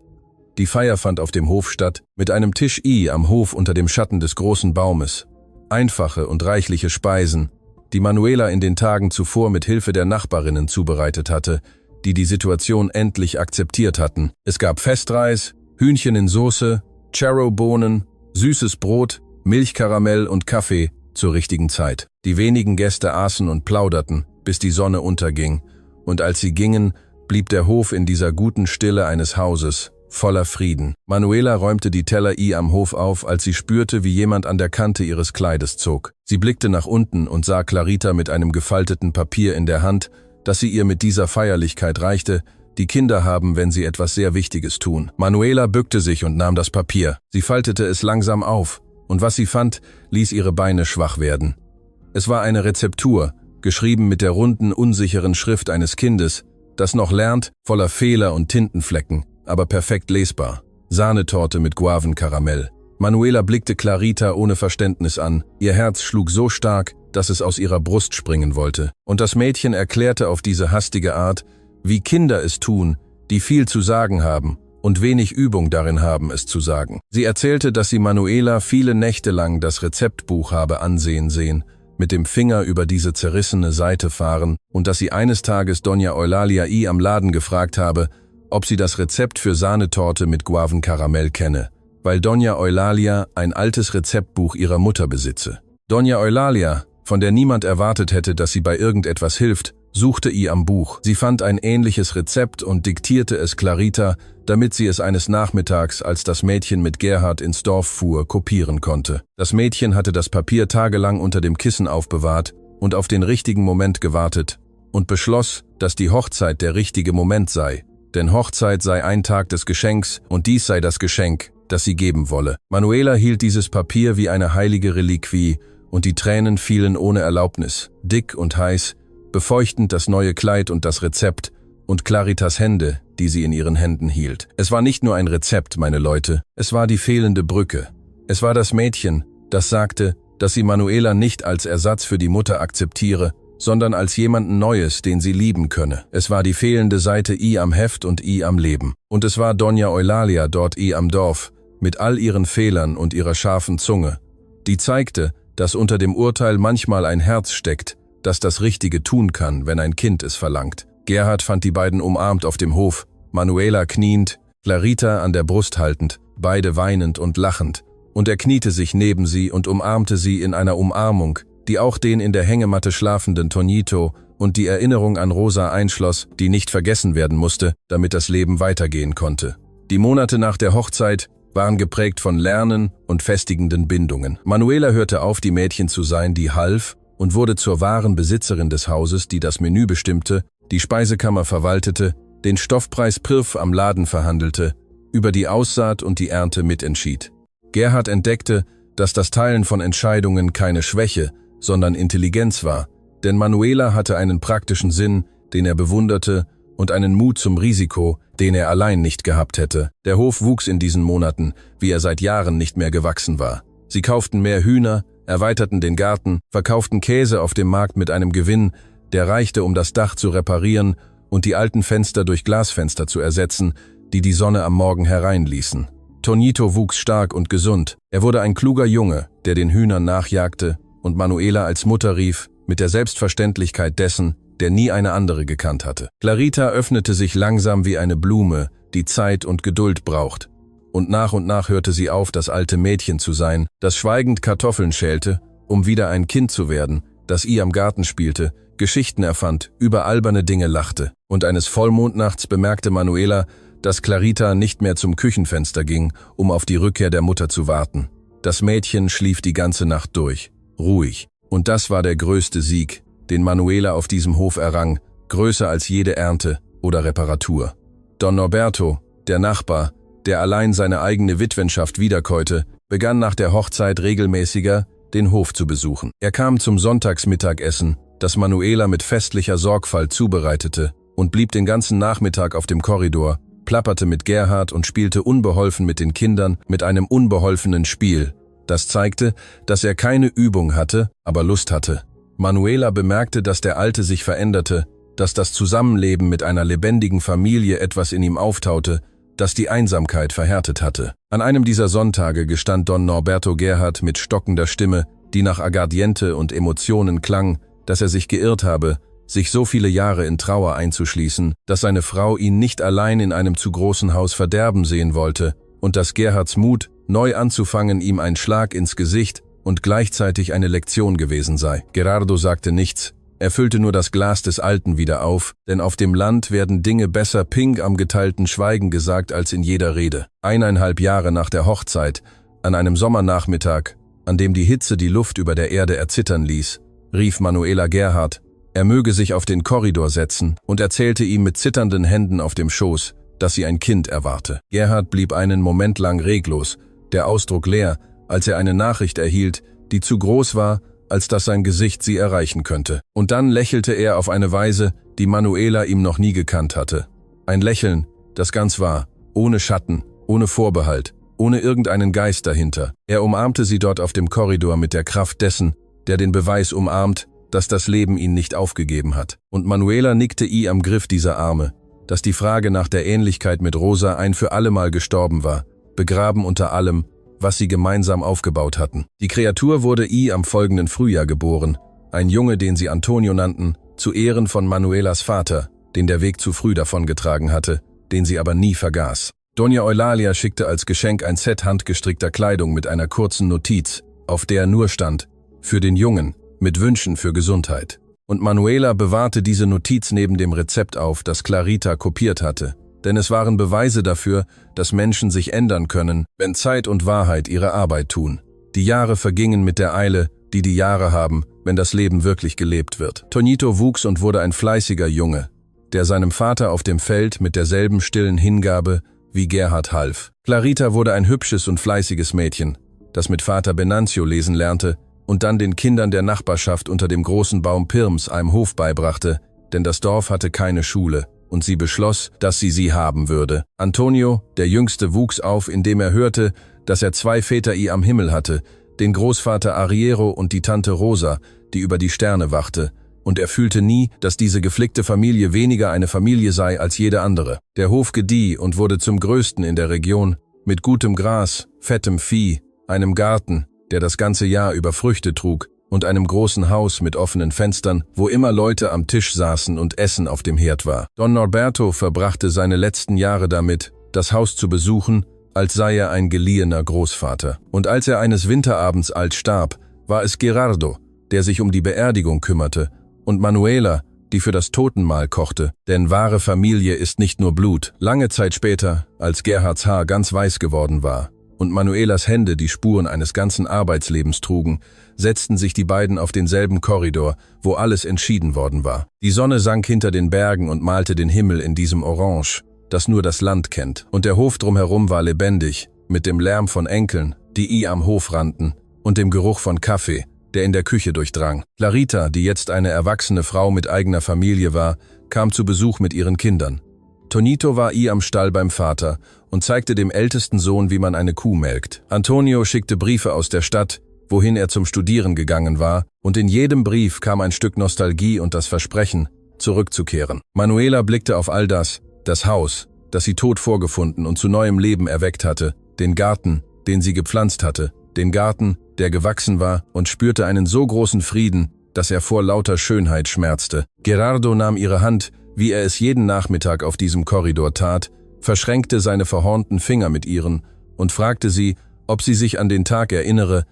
Die Feier fand auf dem Hof statt, mit einem Tisch am Hof unter dem Schatten des großen Baumes. Einfache und reichliche Speisen, die Manuela in den Tagen zuvor mit Hilfe der Nachbarinnen zubereitet hatte, die die Situation endlich akzeptiert hatten. Es gab Festreis, Hühnchen in Soße, Charro-Bohnen, süßes Brot, Milchkaramell und Kaffee zur richtigen Zeit. Die wenigen Gäste aßen und plauderten, bis die Sonne unterging, und als sie gingen, blieb der Hof in dieser guten Stille eines Hauses, voller Frieden. Manuela räumte die Teller am Hof auf, als sie spürte, wie jemand an der Kante ihres Kleides zog. Sie blickte nach unten und sah Clarita mit einem gefalteten Papier in der Hand, das sie ihr mit dieser Feierlichkeit reichte, die Kinder haben, wenn sie etwas sehr Wichtiges tun. Manuela bückte sich und nahm das Papier. Sie faltete es langsam auf, und was sie fand, ließ ihre Beine schwach werden. Es war eine Rezeptur, geschrieben mit der runden, unsicheren Schrift eines Kindes, das noch lernt, voller Fehler und Tintenflecken, aber perfekt lesbar. Sahnetorte mit Guavenkaramell. Manuela blickte Clarita ohne Verständnis an. Ihr Herz schlug so stark, dass es aus ihrer Brust springen wollte. Und das Mädchen erklärte auf diese hastige Art, wie Kinder es tun, die viel zu sagen haben und wenig Übung darin haben, es zu sagen. Sie erzählte, dass sie Manuela viele Nächte lang das Rezeptbuch habe ansehen sehen, mit dem Finger über diese zerrissene Seite fahren und dass sie eines Tages Doña Eulalia am Laden gefragt habe, ob sie das Rezept für Sahnetorte mit Guavenkaramell kenne, weil Doña Eulalia ein altes Rezeptbuch ihrer Mutter besitze. Doña Eulalia, von der niemand erwartet hätte, dass sie bei irgendetwas hilft, suchte am Buch. Sie fand ein ähnliches Rezept und diktierte es Clarita, damit sie es eines Nachmittags, als das Mädchen mit Gerhard ins Dorf fuhr, kopieren konnte. Das Mädchen hatte das Papier tagelang unter dem Kissen aufbewahrt und auf den richtigen Moment gewartet und beschloss, dass die Hochzeit der richtige Moment sei. Denn Hochzeit sei ein Tag des Geschenks und dies sei das Geschenk, das sie geben wolle. Manuela hielt dieses Papier wie eine heilige Reliquie und die Tränen fielen ohne Erlaubnis, dick und heiß, befeuchtend das neue Kleid und das Rezept und Claritas Hände, die sie in ihren Händen hielt. Es war nicht nur ein Rezept, meine Leute, es war die fehlende Brücke. Es war das Mädchen, das sagte, dass sie Manuela nicht als Ersatz für die Mutter akzeptiere, sondern als jemanden Neues, den sie lieben könne. Es war die fehlende Seite am Heft und am Leben. Und es war Doña Eulalia dort am Dorf, mit all ihren Fehlern und ihrer scharfen Zunge, die zeigte, dass unter dem Urteil manchmal ein Herz steckt, das das Richtige tun kann, wenn ein Kind es verlangt. Gerhard fand die beiden umarmt auf dem Hof, Manuela kniend, Clarita an der Brust haltend, beide weinend und lachend, und er kniete sich neben sie und umarmte sie in einer Umarmung, die auch den in der Hängematte schlafenden Tonito und die Erinnerung an Rosa einschloss, die nicht vergessen werden musste, damit das Leben weitergehen konnte. Die Monate nach der Hochzeit waren geprägt von Lernen und festigenden Bindungen. Manuela hörte auf, die Mädchen zu sein, die half, und wurde zur wahren Besitzerin des Hauses, die das Menü bestimmte, die Speisekammer verwaltete, den Stoffpreis Pirf am Laden verhandelte, über die Aussaat und die Ernte mitentschied. Gerhard entdeckte, dass das Teilen von Entscheidungen keine Schwäche, sondern Intelligenz war, denn Manuela hatte einen praktischen Sinn, den er bewunderte, und einen Mut zum Risiko, den er allein nicht gehabt hätte. Der Hof wuchs in diesen Monaten, wie er seit Jahren nicht mehr gewachsen war. Sie kauften mehr Hühner, erweiterten den Garten, verkauften Käse auf dem Markt mit einem Gewinn, der reichte, um das Dach zu reparieren und die alten Fenster durch Glasfenster zu ersetzen, die die Sonne am Morgen hereinließen. Tonito wuchs stark und gesund. Er wurde ein kluger Junge, der den Hühnern nachjagte und Manuela als Mutter rief, mit der Selbstverständlichkeit dessen, der nie eine andere gekannt hatte. Clarita öffnete sich langsam wie eine Blume, die Zeit und Geduld braucht. Und nach hörte sie auf, das alte Mädchen zu sein, das schweigend Kartoffeln schälte, um wieder ein Kind zu werden, das am Garten spielte, Geschichten erfand, über alberne Dinge lachte. Und eines Vollmondnachts bemerkte Manuela, dass Clarita nicht mehr zum Küchenfenster ging, um auf die Rückkehr der Mutter zu warten. Das Mädchen schlief die ganze Nacht durch, ruhig. Und das war der größte Sieg, den Manuela auf diesem Hof errang, größer als jede Ernte oder Reparatur. Don Norberto, der Nachbar, der allein seine eigene Witwenschaft wiederkäute, begann nach der Hochzeit regelmäßiger, den Hof zu besuchen. Er kam zum Sonntagsmittagessen, das Manuela mit festlicher Sorgfalt zubereitete, und blieb den ganzen Nachmittag auf dem Korridor, plapperte mit Gerhard und spielte unbeholfen mit den Kindern mit einem unbeholfenen Spiel. Das zeigte, dass er keine Übung hatte, aber Lust hatte. Manuela bemerkte, dass der Alte sich veränderte, dass das Zusammenleben mit einer lebendigen Familie etwas in ihm auftaute, das die Einsamkeit verhärtet hatte. An einem dieser Sonntage gestand Don Norberto Gerhard mit stockender Stimme, die nach Aguardiente und Emotionen klang, dass er sich geirrt habe, sich so viele Jahre in Trauer einzuschließen, dass seine Frau ihn nicht allein in einem zu großen Haus verderben sehen wollte und dass Gerhards Mut, neu anzufangen, ihm ein Schlag ins Gesicht und gleichzeitig eine Lektion gewesen sei. Gerardo sagte nichts, er füllte nur das Glas des Alten wieder auf, denn auf dem Land werden Dinge besser pink am geteilten Schweigen gesagt als in jeder Rede. 1,5 Jahre nach der Hochzeit, an einem Sommernachmittag, an dem die Hitze die Luft über der Erde erzittern ließ, rief Manuela Gerhard, er möge sich auf den Korridor setzen und erzählte ihm mit zitternden Händen auf dem Schoß, dass sie ein Kind erwarte. Gerhard blieb einen Moment lang reglos, der Ausdruck leer, als er eine Nachricht erhielt, die zu groß war, als dass sein Gesicht sie erreichen könnte. Und dann lächelte er auf eine Weise, die Manuela ihm noch nie gekannt hatte. Ein Lächeln, das ganz war, ohne Schatten, ohne Vorbehalt, ohne irgendeinen Geist dahinter. Er umarmte sie dort auf dem Korridor mit der Kraft dessen, der den Beweis umarmt, dass das Leben ihn nicht aufgegeben hat. Und Manuela nickte am Griff dieser Arme, dass die Frage nach der Ähnlichkeit mit Rosa ein für allemal gestorben war, begraben unter allem, was sie gemeinsam aufgebaut hatten. Die Kreatur wurde am folgenden Frühjahr geboren, ein Junge, den sie Antonio nannten, zu Ehren von Manuelas Vater, den der Weg zu früh davongetragen hatte, den sie aber nie vergaß. Doña Eulalia schickte als Geschenk ein Set handgestrickter Kleidung mit einer kurzen Notiz, auf der nur stand, für den Jungen, mit Wünschen für Gesundheit. Und Manuela bewahrte diese Notiz neben dem Rezept auf, das Clarita kopiert hatte. Denn es waren Beweise dafür, dass Menschen sich ändern können, wenn Zeit und Wahrheit ihre Arbeit tun. Die Jahre vergingen mit der Eile, die Jahre haben, wenn das Leben wirklich gelebt wird. Tonito wuchs und wurde ein fleißiger Junge, der seinem Vater auf dem Feld mit derselben stillen Hingabe wie Gerhard half. Clarita wurde ein hübsches und fleißiges Mädchen, das mit Vater Venancio lesen lernte und dann den Kindern der Nachbarschaft unter dem großen Baum Pirms einem Hof beibrachte, denn das Dorf hatte keine Schule und sie beschloss, dass sie haben würde. Antonio, der Jüngste, wuchs auf, indem er hörte, dass er 2 Väter am Himmel hatte, den Großvater Arriero und die Tante Rosa, die über die Sterne wachte, und er fühlte nie, dass diese geflickte Familie weniger eine Familie sei als jede andere. Der Hof gedieh und wurde zum größten in der Region, mit gutem Gras, fettem Vieh, einem Garten, der das ganze Jahr über Früchte trug, und einem großen Haus mit offenen Fenstern, wo immer Leute am Tisch saßen und Essen auf dem Herd war. Don Norberto verbrachte seine letzten Jahre damit, das Haus zu besuchen, als sei er ein geliehener Großvater. Und als er eines Winterabends alt starb, war es Gerardo, der sich um die Beerdigung kümmerte, und Manuela, die für das Totenmahl kochte. Denn wahre Familie ist nicht nur Blut. Lange Zeit später, als Gerhards Haar ganz weiß geworden war und Manuelas Hände die Spuren eines ganzen Arbeitslebens trugen, setzten sich die beiden auf denselben Korridor, wo alles entschieden worden war. Die Sonne sank hinter den Bergen und malte den Himmel in diesem Orange, das nur das Land kennt. Und der Hof drumherum war lebendig, mit dem Lärm von Enkeln, die am Hof rannten, und dem Geruch von Kaffee, der in der Küche durchdrang. Clarita, die jetzt eine erwachsene Frau mit eigener Familie war, kam zu Besuch mit ihren Kindern. Tonito war am Stall beim Vater und zeigte dem ältesten Sohn, wie man eine Kuh melkt. Antonio schickte Briefe aus der Stadt, wohin er zum Studieren gegangen war, und in jedem Brief kam ein Stück Nostalgie und das Versprechen, zurückzukehren. Manuela blickte auf all das Haus, das sie tot vorgefunden und zu neuem Leben erweckt hatte, den Garten, den sie gepflanzt hatte, den Garten, der gewachsen war, und spürte einen so großen Frieden, dass er vor lauter Schönheit schmerzte. Gerardo nahm ihre Hand, wie er es jeden Nachmittag auf diesem Korridor tat, verschränkte seine verhornten Finger mit ihren und fragte sie, ob sie sich an den Tag erinnere,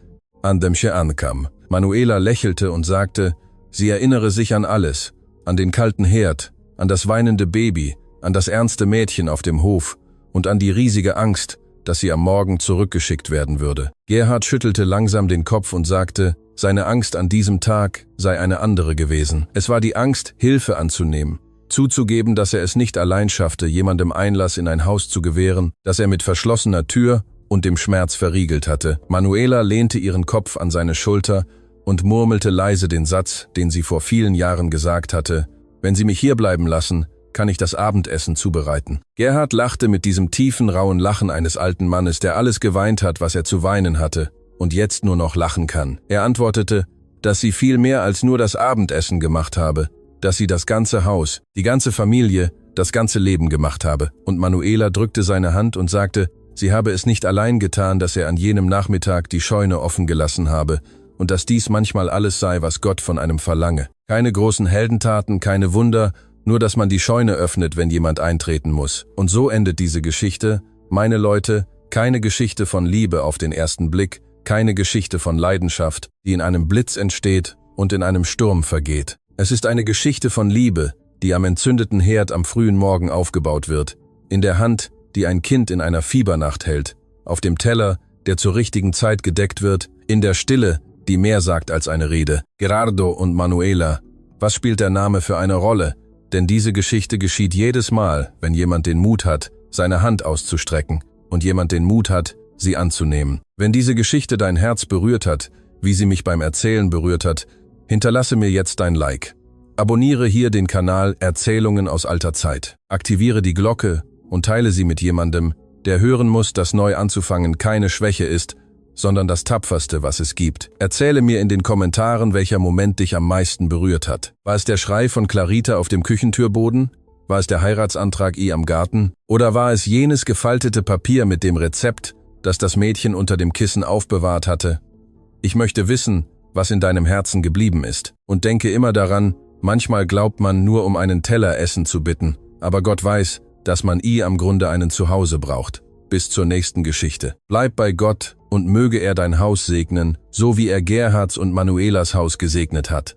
an dem sie ankam. Manuela lächelte und sagte, sie erinnere sich an alles, an den kalten Herd, an das weinende Baby, an das ernste Mädchen auf dem Hof und an die riesige Angst, dass sie am Morgen zurückgeschickt werden würde. Gerhard schüttelte langsam den Kopf und sagte, seine Angst an diesem Tag sei eine andere gewesen. Es war die Angst, Hilfe anzunehmen, zuzugeben, dass er es nicht allein schaffte, jemandem Einlass in ein Haus zu gewähren, das er mit verschlossener Tür und dem Schmerz verriegelt hatte. Manuela lehnte ihren Kopf an seine Schulter und murmelte leise den Satz, den sie vor vielen Jahren gesagt hatte, wenn Sie mich hier bleiben lassen, kann ich das Abendessen zubereiten. Gerhard lachte mit diesem tiefen, rauen Lachen eines alten Mannes, der alles geweint hat, was er zu weinen hatte, und jetzt nur noch lachen kann. Er antwortete, dass sie viel mehr als nur das Abendessen gemacht habe, dass sie das ganze Haus, die ganze Familie, das ganze Leben gemacht habe. Und Manuela drückte seine Hand und sagte, sie habe es nicht allein getan, dass er an jenem Nachmittag die Scheune offen gelassen habe und dass dies manchmal alles sei, was Gott von einem verlange. Keine großen Heldentaten, keine Wunder, nur dass man die Scheune öffnet, wenn jemand eintreten muss. Und so endet diese Geschichte, meine Leute, keine Geschichte von Liebe auf den ersten Blick, keine Geschichte von Leidenschaft, die in einem Blitz entsteht und in einem Sturm vergeht. Es ist eine Geschichte von Liebe, die am entzündeten Herd am frühen Morgen aufgebaut wird, in der Hand, die ein Kind in einer Fiebernacht hält, auf dem Teller, der zur richtigen Zeit gedeckt wird, in der Stille, die mehr sagt als eine Rede. Gerardo und Manuela, was spielt der Name für eine Rolle? Denn diese Geschichte geschieht jedes Mal, wenn jemand den Mut hat, seine Hand auszustrecken und jemand den Mut hat, sie anzunehmen. Wenn diese Geschichte dein Herz berührt hat, wie sie mich beim Erzählen berührt hat, hinterlasse mir jetzt dein Like. Abonniere hier den Kanal Erzählungen aus alter Zeit. Aktiviere die Glocke und teile sie mit jemandem, der hören muss, dass neu anzufangen keine Schwäche ist, sondern das Tapferste, was es gibt. Erzähle mir in den Kommentaren, welcher Moment dich am meisten berührt hat. War es der Schrei von Clarita auf dem Küchentürboden? War es der Heiratsantrag am Garten? Oder war es jenes gefaltete Papier mit dem Rezept, das das Mädchen unter dem Kissen aufbewahrt hatte? Ich möchte wissen, was in deinem Herzen geblieben ist. Und denke immer daran, manchmal glaubt man nur, um einen Teller Essen zu bitten, aber Gott weiß, dass man am Grunde einen Zuhause braucht. Bis zur nächsten Geschichte. Bleib bei Gott und möge er dein Haus segnen, so wie er Gerhards und Manuelas Haus gesegnet hat.